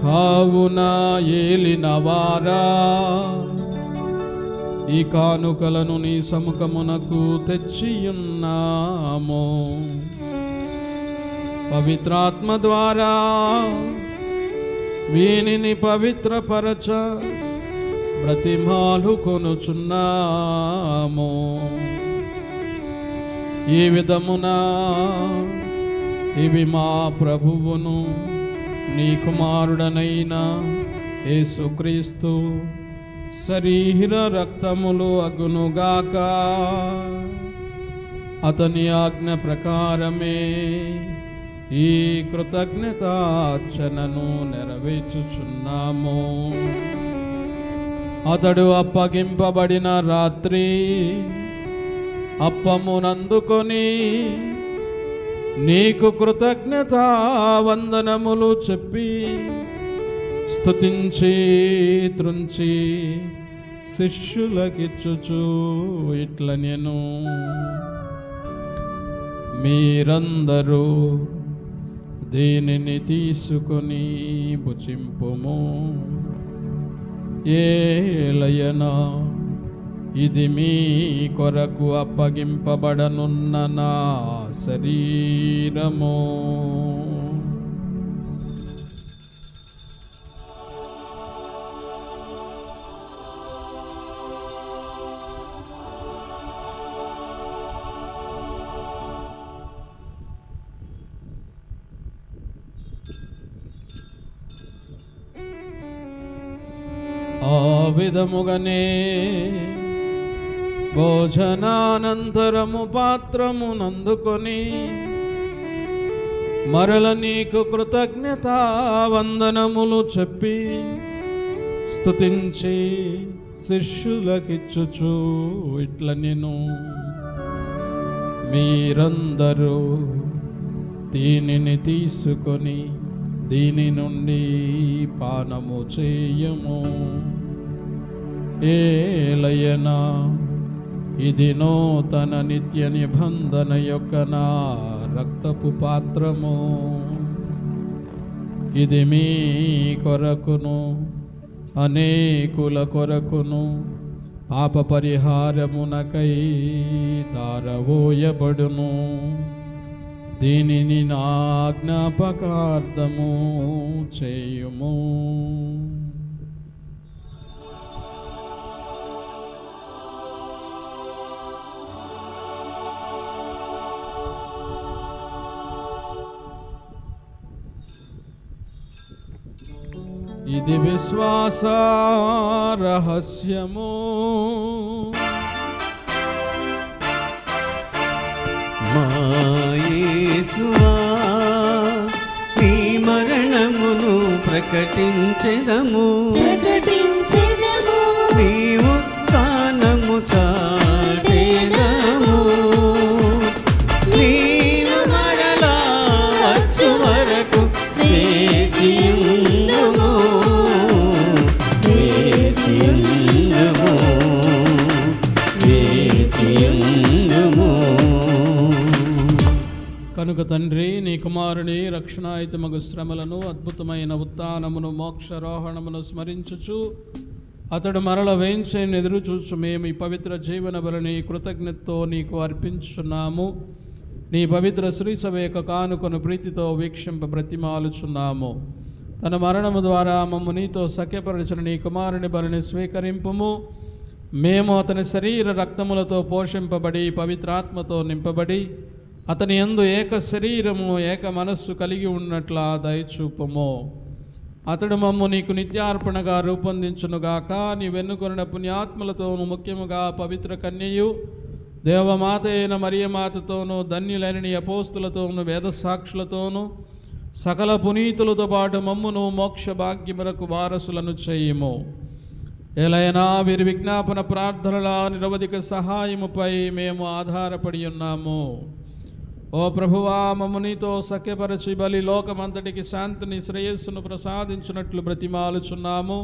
కావున ఏలినవారా, ఈ కానుకలను నీ సముఖమునకు తెచ్చియున్నాము. పవిత్రాత్మ ద్వారా వీనిని పవిత్రపరచ బ్రతిమాలు కొనుచున్నాము. ఈ విధమున ఇవి మా ప్రభువును నీ కుమారుడనైన యేసుక్రీస్తు శరీర రక్తములు అగునుగాక. అతని ఆజ్ఞ ప్రకారమే ఈ కృతజ్ఞతార్చనను నెరవేర్చుచున్నాము. అతడు అప్పగింపబడిన రాత్రి అప్పమునందుకొని నీకు కృతజ్ఞతా వందనములు చెప్పి స్తుతించి త్రుంచి శిష్యులకిచ్చుచు ఇట్ల నేను, మీరందరూ దీనిని తీసుకొని భుజింపుము. ఏలయన ఇది మీ కొరకు అప్పగింపబడనున్న నా శరీరము. ఆ విధముగానే భోజనానంతరము పాత్రమునందుకొని మరల నీకు కృతజ్ఞతా వందనములు చెప్పి స్తుతించి శిష్యులకిచ్చుచు ఇట్ల నేను మీరందరూ దీనిని తీసుకొని దీని నుండి పానము చేయము. ఏలయనా ఇది నూతన నిత్య నిబంధన యొక్క నా రక్తపు పాత్రము. ఇది మీ కొరకును అనేకుల కొరకును పాప పరిహారమునకై ధారవోయబడును. దీనిని నా జ్ఞాపకార్థము చేయుము. ఇది విశ్వాస రహస్యము. మా యేసువా నీ మరణమును ప్రకటించెదము, నీ ఉత్థానము చాటెదము. నీవు మరలా వచ్చు వరకు వేచియుందుము, వేచియుందుము, వేచియుందుము. కనుక తండ్రి, నీ కుమారుని రక్షణాయుతమగు శ్రమలను, అద్భుతమైన ఉత్థానమును, మోక్షారోహణమును స్మరించుచు అతడు మరల వేయించేని ఎదురు చూచు మేము ఈ పవిత్ర జీవన బలిని కృతజ్ఞతతో నీకు అర్పించుచున్నాము. నీ పవిత్ర శ్రీ సభ కానుకొని ప్రీతితో వీక్షింప బ్రతిమాలుచున్నాము. తన మరణము ద్వారా మమ్ము నీతో సఖ్యపరచిన నీ కుమారుని బలిని స్వీకరింపుము. మేము అతని శరీర రక్తములతో పోషింపబడి పవిత్రాత్మతో నింపబడి అతని యందు ఏక శరీరము ఏక మనస్సు కలిగి ఉన్నట్లా దయచూపము. అతడు మమ్ము నీకు నిత్యార్పణగా రూపొందించునుగాక. నీ వెన్నుకొనిన పుణ్యాత్మలతోనూ, ముఖ్యముగా పవిత్ర కన్యయు దేవమాత అయిన మరియమాతతోనూ, ధన్యులైన నీ అపోస్తులతోనూ, వేదసాక్షులతోనూ, సకల పునీతులతో పాటు మమ్మును మోక్ష భాగ్యములకు వారసులను చేయుము. ఎలైనా వీరి విజ్ఞాపన ప్రార్థనల నిరవధిక సహాయముపై మేము ఆధారపడి ఉన్నాము. ఓ ప్రభువా, మమ్ము నీతో సఖ్యపరచి బలి లోకమంతటికి శాంతిని, శ్రేయస్సును ప్రసాదించినట్లు బ్రతిమాలుచున్నాము.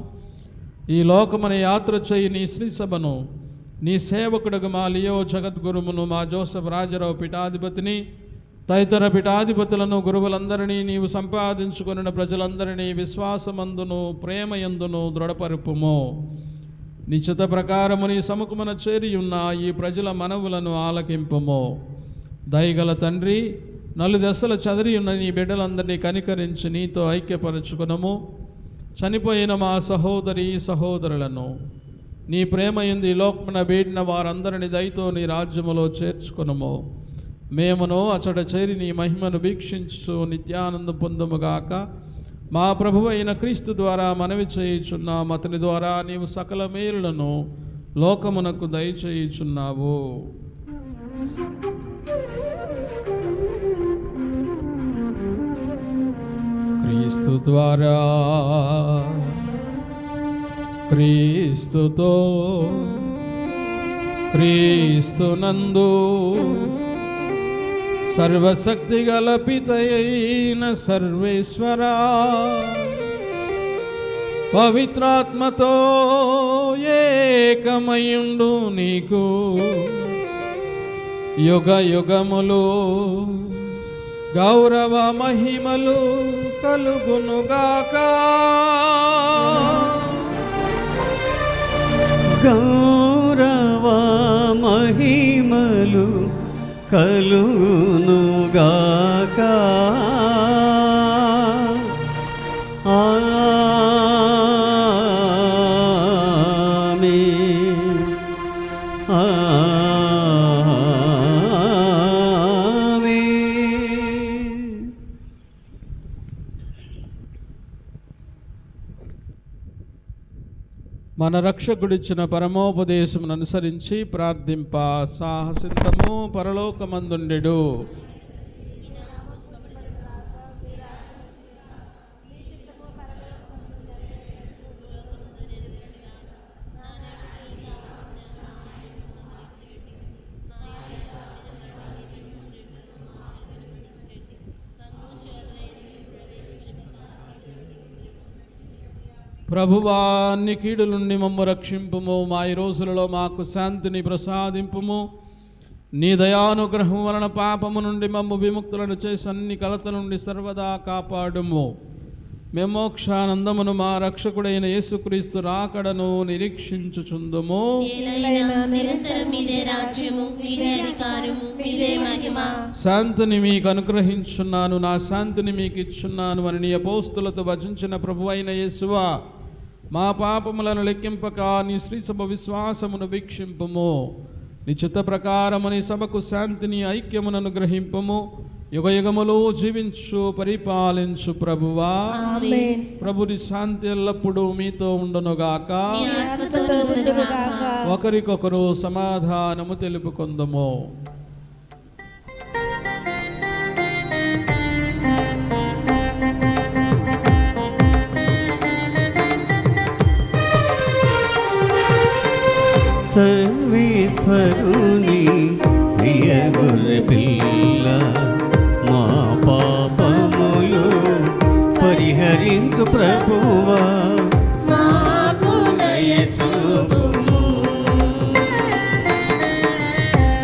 ఈ లోకమున యాత్ర చేయి నీ శ్రీ సభను, నీ సేవకుడుగు మా లియో జగద్గురుమును, మా జోసెఫ్ రాజరావు పీఠాధిపతిని, తదితర పీఠాధిపతులను, గురువులందరినీ, నీవు సంపాదించుకొనిన ప్రజలందరినీ విశ్వాసమందును ప్రేమయందును దృఢపరుపుము. నిశ్చిత ప్రకారము నీ సముఖమున చేరియున్న ఈ ప్రజల మనవులను ఆలకింపుము. దయగల తండ్రి, నలుదశల చదిరి ఉన్న నీ బిడ్డలందరినీ కనికరించి నీతో ఐక్యపరచుకునము. చనిపోయిన మా సహోదరి సహోదరులను నీ ప్రేమయందు ఈ లోకమున వేడిన వారందరిని దయతో నీ రాజ్యములో చేర్చుకునము. మేమును అచట చేరి నీ మహిమను వీక్షించు నిత్యానందం పొందుముగాక. మా ప్రభువు అయిన క్రీస్తు ద్వారా మనవి చేయుచున్నాము. అతని ద్వారా నీవు సకల మేలులను లోకమునకు దయచేయుచున్నావు. క్రీస్తు ద్వారా, క్రీస్తుతో, క్రీస్తునందు సర్వశక్తి గల పితయైన సర్వేశ్వరా, పవిత్రాత్మతో ఏకమయుండు నీకు యుగ యుగములు గౌరవ మహిమలు కలుగునుగాక. గౌరవ మహిమలు కలుగునుగాక. ఆమేన్. ఆమేన్. మన రక్షకుడిచ్చిన పరమోపదేశమును అనుసరించి ప్రార్థింప సాహసితము. పరలోకమందుండెడు ప్రభువా, అన్ని కీడుల నుండి మమ్ము రక్షింపుము. మా ఈ రోజులలో మాకు శాంతిని ప్రసాదింపుము. నీ దయానుగ్రహం వలన పాపము నుండి మమ్ము విముక్తులను చేసి అన్ని కలత నుండి సర్వదా కాపాడుము. మేము మోక్షానందమును మా రక్షకుడైన యేసుక్రీస్తు రాకడను నిరీక్షించుచుందుము. నిరంతరం మీదే రాజ్యము, మీదే అధికారము, మీదే మహిమ. శాంతిని మీకు అనుగ్రహించున్నాను, నా శాంతిని మీకు ఇచ్చున్నాను అని నీ అపోస్తులతో వచించిన ప్రభువైన యేసువా, మా పాపములను లెక్కింపక నీ శ్రీసభ విశ్వాసమును వీక్షింపుము. నీ చిత్త ప్రకారము నీ సభకు శాంతిని ఐక్యమును అనుగ్రహింపుము. యుగ యుగములు జీవించు పరిపాలించు ప్రభువా. ప్రభుని శాంతి ఎల్లప్పుడూ మీతో ఉండునుగాక. ఒకరికొకరు సమాధానము తెలుపుకొందుము. సర్వేశ్వరుని ప్రియ గొర్రె పిల్ల, మా పాపములు పరిహరించు ప్రభువా. మాకు దయ చూపుము.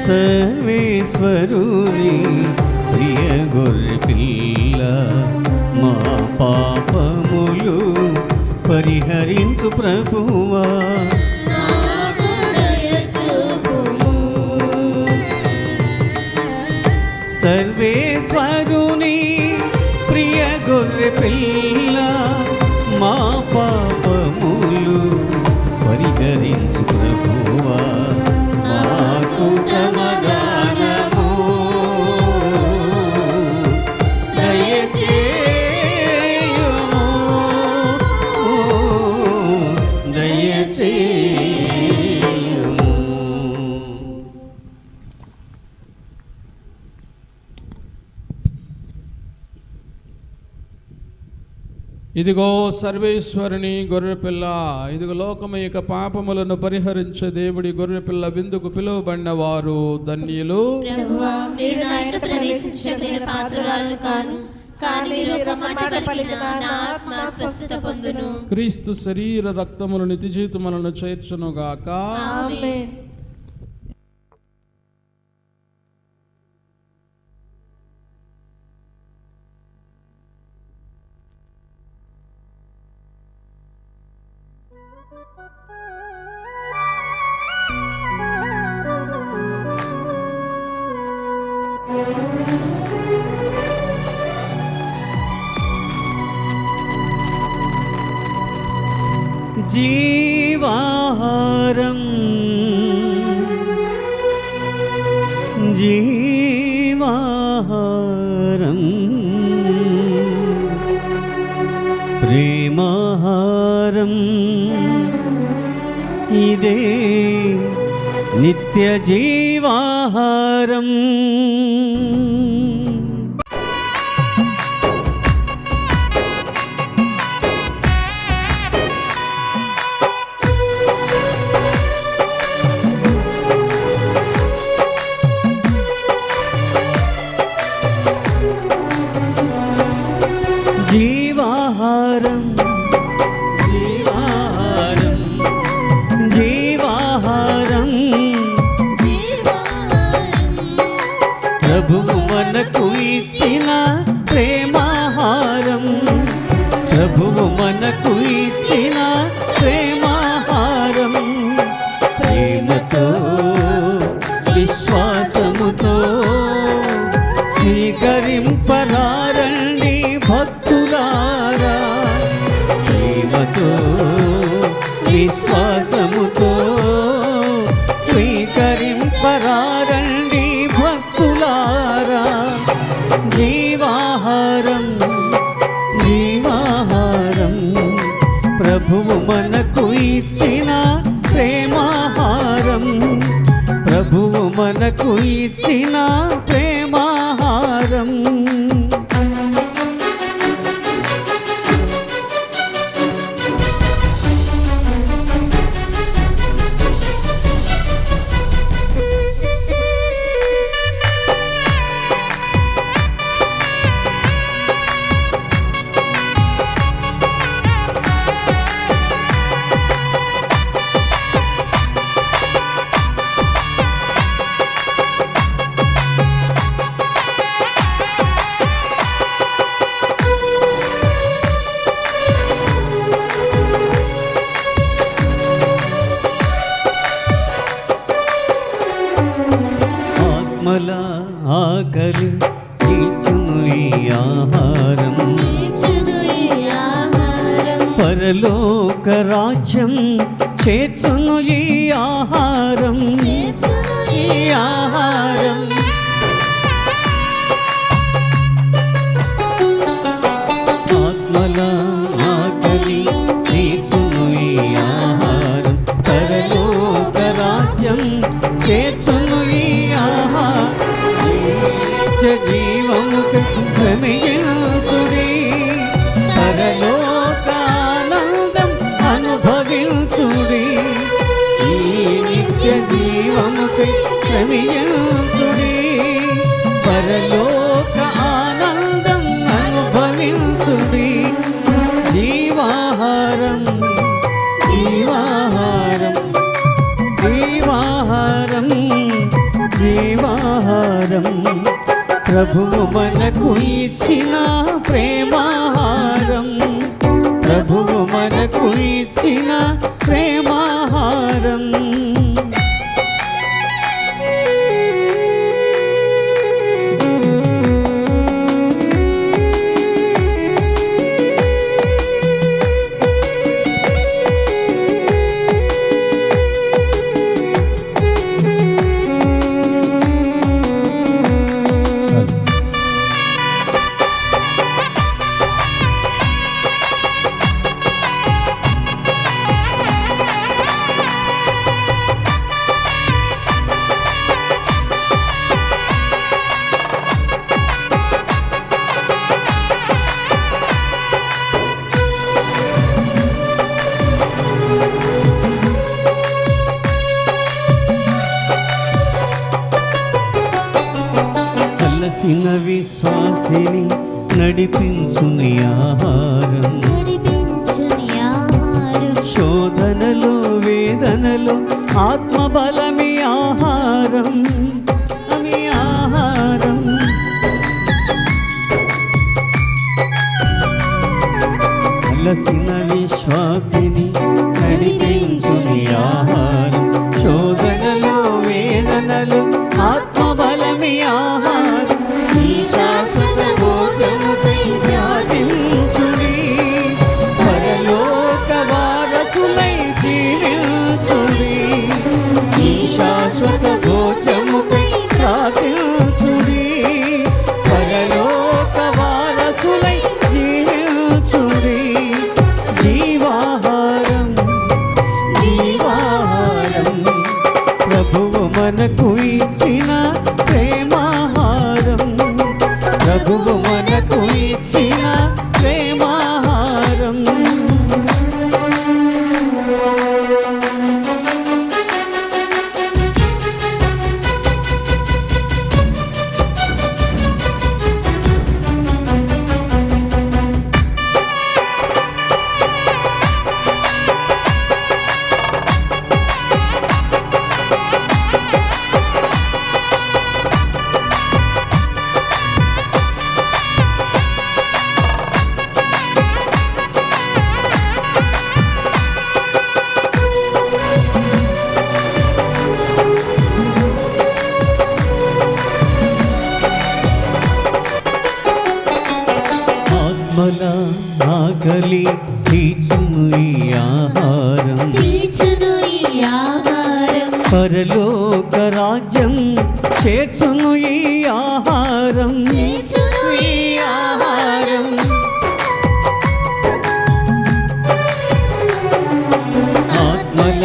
సర్వేశ్వరుని ప్రియ గొర్రె పిల్ల, మా పాపములు పరిహరించు ప్రభువా. సర్వేశ్వరుని ప్రియ గొర్రె పిల్ల, మా పాపములు పరిహరించు ప్రభువా. మాకు సమాధానము దయచేయుము, దయచేయుము. ఇదిగో సర్వేశ్వరుని గొర్రెపిల్ల, ఇదిగో లోకము యొక్క పాపములను పరిహరించే దేవుడి గొర్రెపిల్ల. విందుకు పిలువబడిన వారు ధన్యులు. ప్రభువా, మీరు నా ఇంట ప్రవేశించగలిగిన పాత్రురాలు కాను, కానీ మీరు ఒక మాట పలికిన నా ఆత్మ స్వస్థత పొందును. క్రీస్తు శరీర రక్తములు నిత్య జీవితములను చేర్చునుగాక. ఆమేన్. జీవాహారం జీవాహారం ప్రేమాహారం ఇదే నిత్య జీవాహారం. జీవాహారం జీవాహారం జీవాహారం ప్రభువు మనకు ఇచ్చిన ప్రేమాహారం, ప్రభువు మనకు ఇచ్చిన ప్రేమాహారం. ప్రేమతో విశ్వాసముతో స్వీకరింపరారండి భక్తులారా, ప్రేమతో విశ్వాసముతో స్వీకరింపరారండి భక్తులారా. జీవాహారం జీవాహారం ప్రభువు మనకు ఇచ్చిన ప్రేమాహారం, ప్రభువు మనకు ఇచ్చిన ప్రేమాహారం. ఆత్మల ఆకలి తీర్చును ఈ ఆహారం, తీర్చును ఈ ఆహారం. పరలోక రాజ్యం చేర్చును ఈ ఆహారం, చేర్చును ఈ ఆహారం. ఆత్మల ఆకలి తీర్చును ఈ ఆహారం, పరలోక రాజ్యం చేర్చును ఈ ఆహారం. నిత్య జీవముకు శ్రమించుడి, పరలోకానందం అనుభవించుడి. ఈ నిత్య జీవముకు శ్రమించుడి, పరలోక ఆనందం అనుభవించుడి. జీవాహారం జీవాహారం జీవాహారం జీవాహారం ప్రభువు మనకు ఇచ్చిన ప్రేమాహారం, ప్రభువు మనకు ఇచ్చిన ప్రేమాహారం. కలసిన విశ్వాసిని నడిపించుని ఆహారం, నడిపించుని ఆహారం. శోధనలో వేదనలో ఆత్మబలమి ఆహారం, అమి ఆహారం. కలసిన విశ్వాసిని నడిపించుని ఆహారం, శోధనలో వేదనలో ఆత్మబలమి ఆహారం. ఈ శాశ్వత భోజనమై ధ్యానించుడి, పరలోక వారసులై జీవించుడి. ఈ శాశ్వత భోజనముపై ప్రార్థించుడి, పరలోక వారసులై జీవించుడి. జీవాహారం జీవాహారం ప్రభువు మనకు ఇచ్చిన ప్రేమాహారం, ప్రభువు మనకు ఇచ్చిన ప్రేమాహారం. ఆకలి తీర్చును ఈ ఆహారం తీర్చును ఈ ఆహారం పరలోక రాజ్యం చేర్చును ఈ ఆహారం చేర్చును ఈ ఆహారం ఆత్మల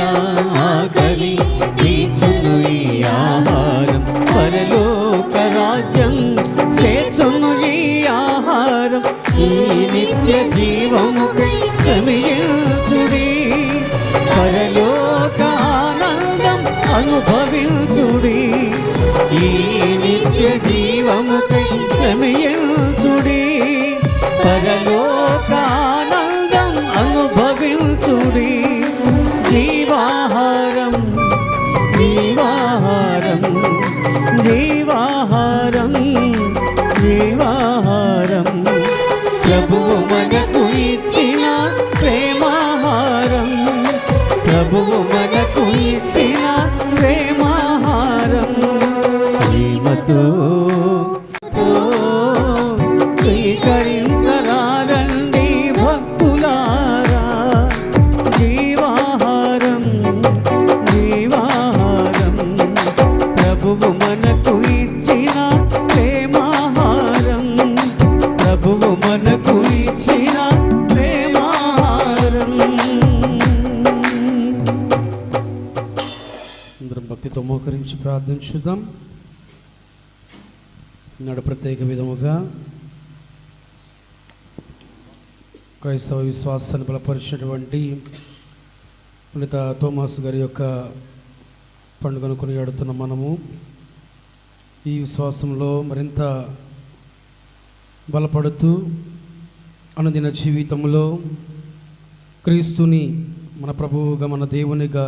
ఆకలి తీర్చును ఈ ఆహారం పరలోక రాజ్యం చేర్చును ఈ ఆహారం ఈ నిత్య జీవముకై శ్రమించుడి పరలోక ఆనందం అనుభవించుడి ఈ నిత్య జీవముకై శ్రమించుడి పరలోక ఆనందం అనుభవించుడి జీవాహారం జీవాహారం జీవాహారం జీవాహారం ప్రభువు మనకు ఇచ్చిన ప్రేమాహారం ప్రభువు మనకు ఇచ్చిన ప్రేమాహారం ప్రేమతో స్వీకరించరారండి భక్తులారా జీవాహారం జీవాహారం ప్రభువు మనకు ఇచ్చిన ప్రేమాహారం ప్రభువు మనకు ఇచ్చిన ప్రేమాహారం అందరం భక్తితో మోకరించి ప్రార్థించుదాం. నాడు ప్రత్యేక విధముగా క్రైస్తవ విశ్వాసాన్ని బలపరిచినటువంటి పునీత థోమాస్ గారి యొక్క పండుగను కొనియాడుతున్న మనము ఈ విశ్వాసంలో మరింత బలపడుతూ అనుదిన జీవితంలో క్రీస్తుని మన ప్రభువుగా మన దేవునిగా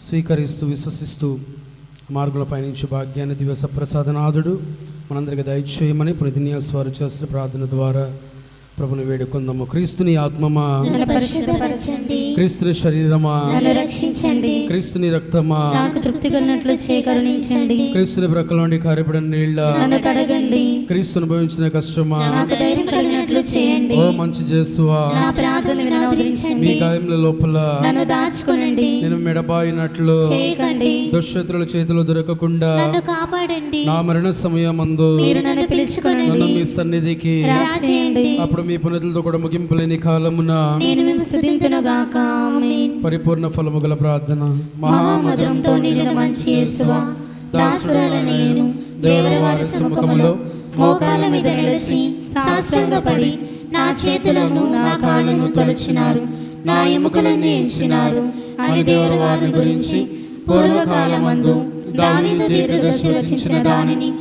స్వీకరిస్తూ విశ్వసిస్తూ మార్గుల పయనించే భాగ్యాన్ని దివ్య ప్రసాదనాథుడు మనందరికీ దయచేయమని పునీతిన్యాస్ వారు చేసిన ప్రార్థన ద్వారా ప్రభుని వేడుకుందాము. క్రీస్తుని ఆత్మమా, నన్ను పరిశుద్ధపరచండి. క్రీస్తుని శరీరమా, నన్ను రక్షించండి. క్రీస్తుని రక్తమా, నాకు తృప్తి కలిగినట్లు కరుణించండి. క్రీస్తుని ప్రక్కల నుండి కారిపడిన నీళ్ళ, నన్ను కడగండి. క్రీస్తుని భవించిన కష్టమా, నాకు ధైర్యం కలిగినట్లు చేయండి. ఓ మంచి యేసువా, నా ప్రార్థన వినోదించండి. మీ గాయముల లోపల నన్ను దాచుకొనండి. నేను మెడబాయినట్లు చేయకండి. దుష్టశత్రుల చేతులు దొరకకుండా నన్ను కాపాడండి. నా మరణ సమయమందు మీరు నన్ను పిలుచుకొనండి. నన్ను మీ సన్నిధికి రాచేయండి. అప్పుడు మీ పునరులతో కూడా ముగింపులేని కాలమున నేను మేము స్తుతింతునుగాక. ఆమేన్. పరిపూర్ణ ఫలము గల ప్రార్థన. మహామధురంతో నిండిన మంచి యేసువా, దాసురాల నేను దేవరవారి సముఖములో మోకాళ్ళ మీద నిలిచి సాష్టాంగపడి నా చేతులను నా కాళ్ళను తొలచినారు, నా ఎముకలను ఎంచినారు అని దేవరవారిని గురించి పూర్వకాలమందు దావీదు దీర్ఘదర్శి రచించిన దానిని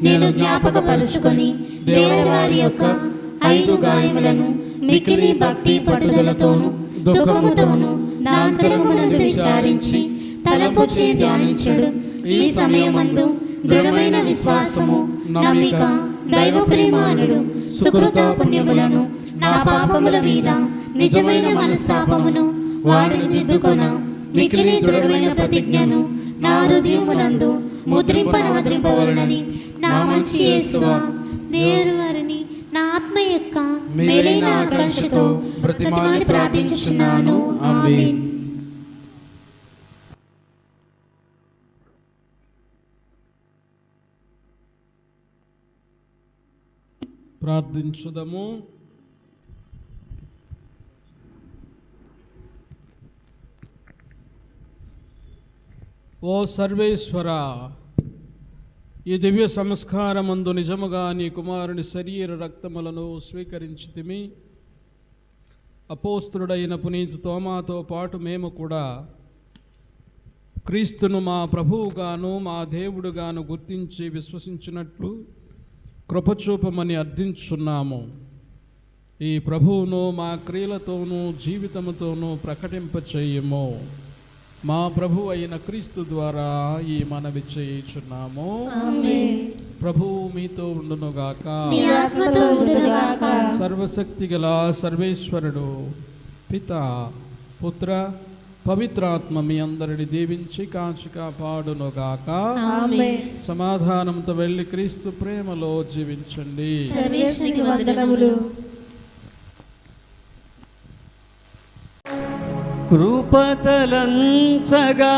నేను జ్ఞాపకపరుచుకొని దేవరవారి యొక్క 5 గాయములను మిక్కిలి భక్తి పట్టుదలతోను దుఃఖముతోను నా అంతరంగమునందు విచారించి తలంపు చే ధ్యానించుడు. ఈ సమయమందు దృఢమైన విశ్వాసము, నమ్మిక, దైవ ప్రేమ అనుడు సుకృత పుణ్యములను నా పాపముల మీద నిజమైన మనస్తాపమును వాడిని దిద్దుకొన మిక్కిలి దృఢమైన ప్రతిజ్ఞను నా హృదయమునందు ముద్రింపవలనని నా మంచి యేసువా, దేవుని వారిని నా ఆత్మ యొక్క మేలైన ఆకాంక్షతో బ్రతిమాలి ప్రార్థించుచున్నాను. ఆమేన్. ప్రార్థించుదము. ఓ సర్వేశ్వర, ఈ దివ్య సంస్కారమందు నిజముగా నీ కుమారుని శరీర రక్తములను స్వీకరించితిమి. అపోస్తులుడైన పునీతు తోమాతో పాటు మేము కూడా క్రీస్తును మా ప్రభువుగాను మా దేవుడుగాను గుర్తించి విశ్వసించినట్లు కృపచూపమని అర్థించున్నాము. ఈ ప్రభువును మా క్రియలతోనూ జీవితముతోనూ ప్రకటింపచేయము. మా ప్రభు అయిన క్రీస్తు ద్వారా ఈ మనవి చేయుచున్నాము. ప్రభువు మీతో ఉండునుగాక. సర్వశక్తి గల సర్వేశ్వరుడు పిత, పుత్ర, పవిత్రాత్మ మీ అందరిని దీవించి కాచి కాపాడునుగాక. సమాధానంతో వెళ్ళి క్రీస్తు ప్రేమలో జీవించండి. కృపతలంచగా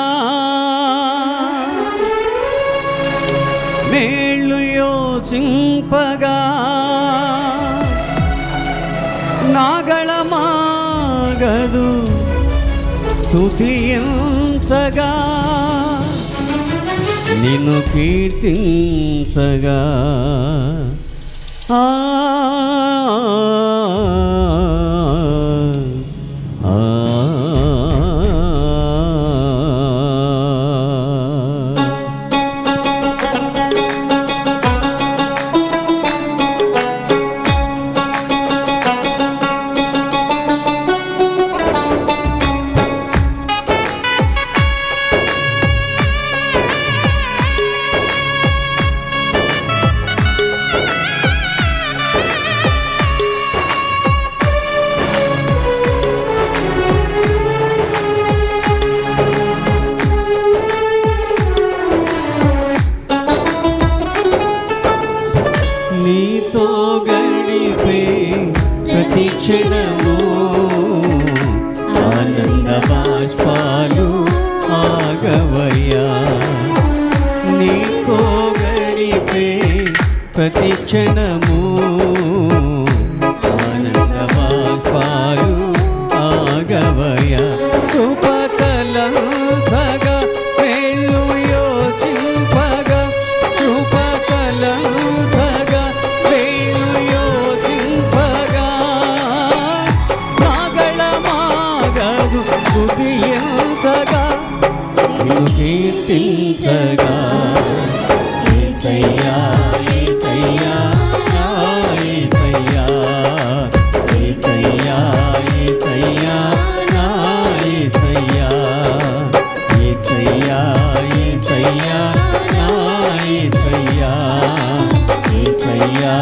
మేళ్ళు యోచింపగా నాగళమాగదు స్తుతించగా నిన్ను కీర్తించగా ఆ ఆ నీతో గడిపే ప్రతి క్షణము ఆనంద బాష్పాలు ఆగవయ్యా నీతో గడిపే ప్రతి క్షణము ఆనంద బాష్పాలు ఆగవయ్యా కృపతలంచగా మేళ్ళు యోచింపగా కృపతలంచగా మేళ్ళు యోచింపగా నాగళమాగదు స్తుతించగా నిన్ను కీర్తించగా యేసయ్యా యేసయ్యా నా యేసయ్యా యేసయ్యా యేసయ్యా నా యేసయ్యా యేసయ్యా యేసయ్యా నా యేసయ్యా యేసయ్యా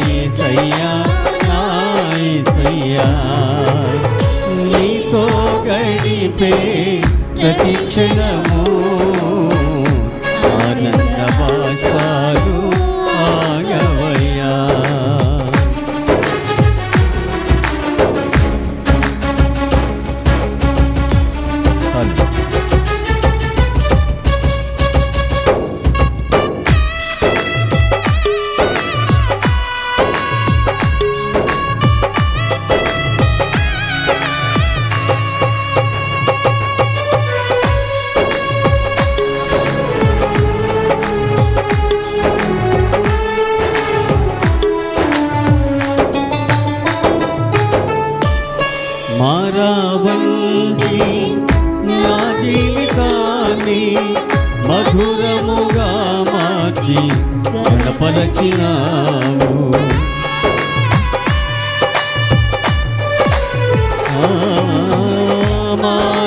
యేసయ్యా నా యేసయ్యా నీతో గడిపే ప్రతి క్షణము ఆనంద బాష్పాలు ఆగవయ్యా మారావంటి నా జీవితాన్ని మధురముగా మార్చి గణపరచినావు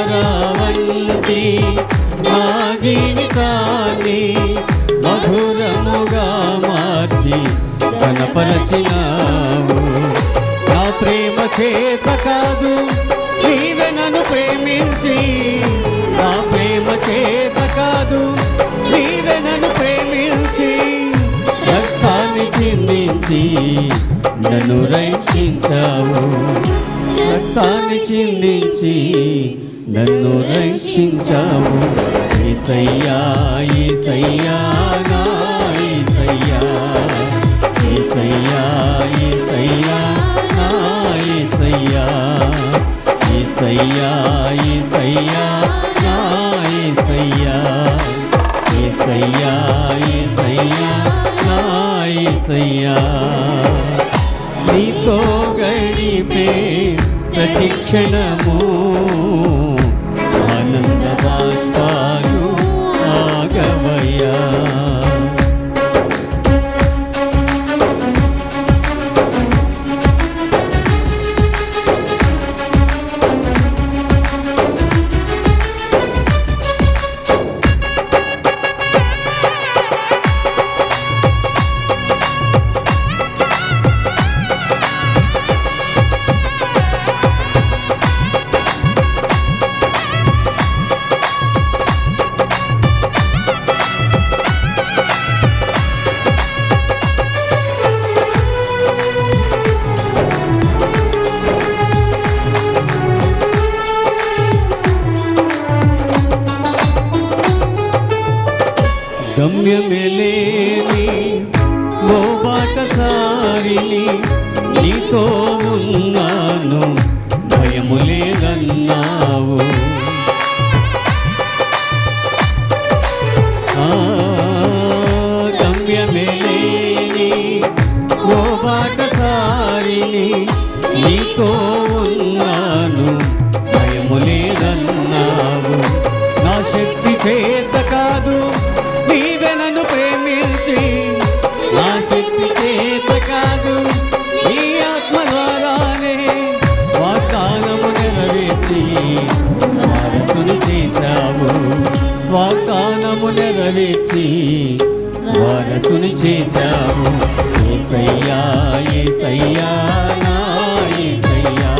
మారావంటి నా జీవితాన్ని మధురముగా మార్చి గణపరచినావు నా ప్రేమ చేత కాదు నీవే నన్ను ప్రేమించి నా ప్రేమ చేత కాదు నీవే నన్ను ప్రేమించి రక్తాన్ని చిందించి నన్ను రక్షించావు రక్తాన్ని చిందించి నన్ను రక్షించావు యేసయ్యా యేసయ్యా నా యేసయ్యా యేసయ్యా యేసయ్యా నా యేసయ్యా యేసయ్యా యేసయ్యా నా యేసయ్యా యేసయ్యా యేసయ్యా నా యేసయ్యా నీతో గడిపే ప్రతి క్షణము ఆనంద బాష్పాలు ఆగవయ్యా చేశావు యేసయ్యా యేసయ్యా నా యేసయ్యా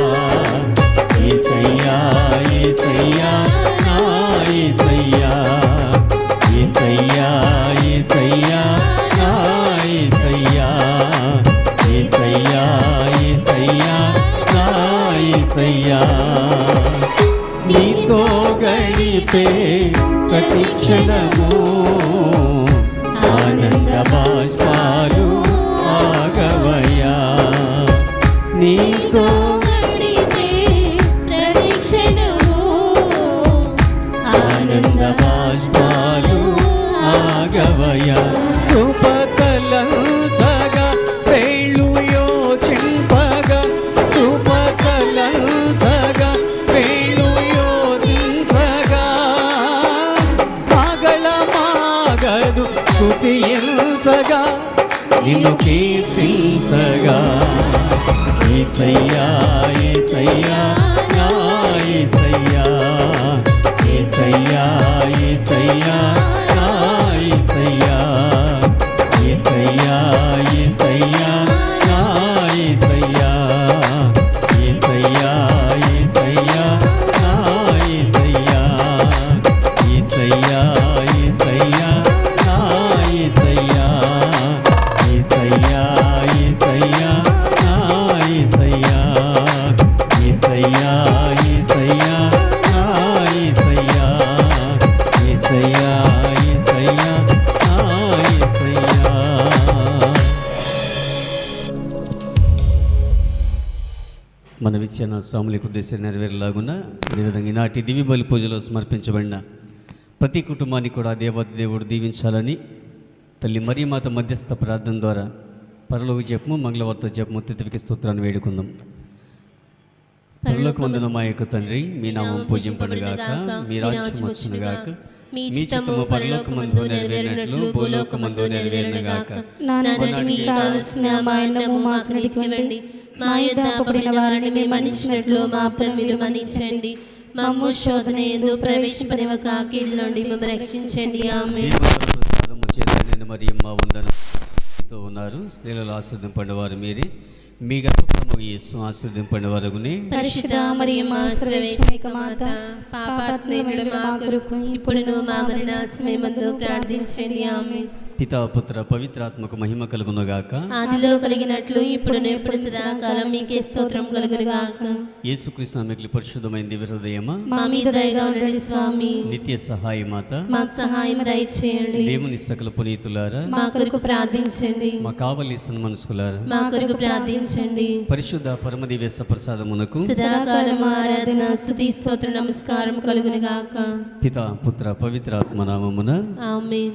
యేసయ్యా యేసయ్యా నా యేసయ్యా యేసయ్యా యేసయ్యా నా యేసయ్యా యేసయ్యా యేసయ్యా నా యేసయ్యా నీతో గడిపే ప్రతి క్షణము ఆనంద బాష్పాలు ఆగవయ్యా నీతో గడిపే ప్రతి క్షణము ఆనంద బాష్పాలు ఆగవయ్యా కృపకలంచగా వేళ్ళు యోచింపగా కృపకలంచగా వేళ్ళు యోచించగా మాగళమాగదు స్తుతించగా నిన్ను కీర్తించగా యేసయ్యా యేసయ్యా నా యేసయ్యా యేసయ్యా యేసయ్యా నా యేసయ్యా యేసయ్యా యేసయ్యా నా యేసయ్యా యేసయ్యా యేసయ్యా నా యేసయ్యా యేసయ్యా యేసయ్యా నా యేసయ్యా యేసయ్యా యేసయ్యా నా యేసయ్యా యేసయ్యా యేసయ్యా నా యేసయ్యా యేసయ్యా యేసయ్యా నా యేసయ్యా. మన విచ్చిన స్వాములకు ఉద్దేశం నెరవేరేలాగున అదేవిధంగా ఈనాటి దివ్య బలి పూజలో సమర్పించబడిన ప్రతి కుటుంబాన్ని కూడా దేవత దేవుడు దీవించాలని తల్లి మరియమాత మధ్యస్థ ప్రార్థన ద్వారా పరలోక జపము మంగళవార్త జపము తిథికి స్తోత్రాన్ని వేడుకుందాం. పరలోకమందున మా యొక్క తండ్రి, మీ నామం పూజింపడుగాక, మీ రాజ్యం వచ్చునుగాక, మీ చిత్తము పరలోకమందు నెరవేరినట్లు భూలోకమందు నెరవేరునుగాక. నానాటికి కావలసిన మా అన్నము మాకు నడిపివ్వండి. మా యొద్ద అప్పబడిన వారిని మేము మన్నించినట్లు మా అప్పులను మీరు మన్నించండి. మమ్ము శోధన యందు ప్రవేశింపనివ్వక కీడు నుండి మమ్మల్ని రక్షించండి. ఆమేన్. ప్రసాదము చేత నేను మరియమ్మ వందనతో ఉన్నారు. స్త్రీలలో ఆశీర్వదింపడినవారు మీరే, మీ గర్భఫలము యేసు ఆశీర్వదింపడినవారునే. పరిశుద్ధ మరియమ్మ సర్వేశ్వరిక మాత, పాపాత్ములైన మా కొరకు ఇప్పుడును మా మరణ సమయమందు ప్రార్థించండి. ఆమేన్. పితా పుత్ర పవిత్రాత్మకు మహిమ కలుగునుగాక. ఆదిలో కలిగినట్లు ఇప్పుడును ఎప్పుడు సదాకాలం మీకే స్తోత్రం కలుగునుగాక. యేసుక్రీస్తు మిగిలి పరిశుద్ధమైన దివ్య హృదయమా, మా మీద దయగా ఉండండి స్వామి. నిత్య సహాయ మాత, మాకు సహాయం దయచేయండి. దేవుని సకల పునీతులారా, మా కొరకు ప్రార్థించండి. మా కావలసిన మనసుకులారా, మా కొరకు ప్రార్థించండి. పరిశుద్ధ పరమ దివ్య ప్రసాదమునకు సదాకాలము ఆరాధన స్తుతి స్తోత్ర నమస్కారం కలుగునుగాక. పితా పుత్ర పవిత్రాత్మ నామమున ఆమేన్.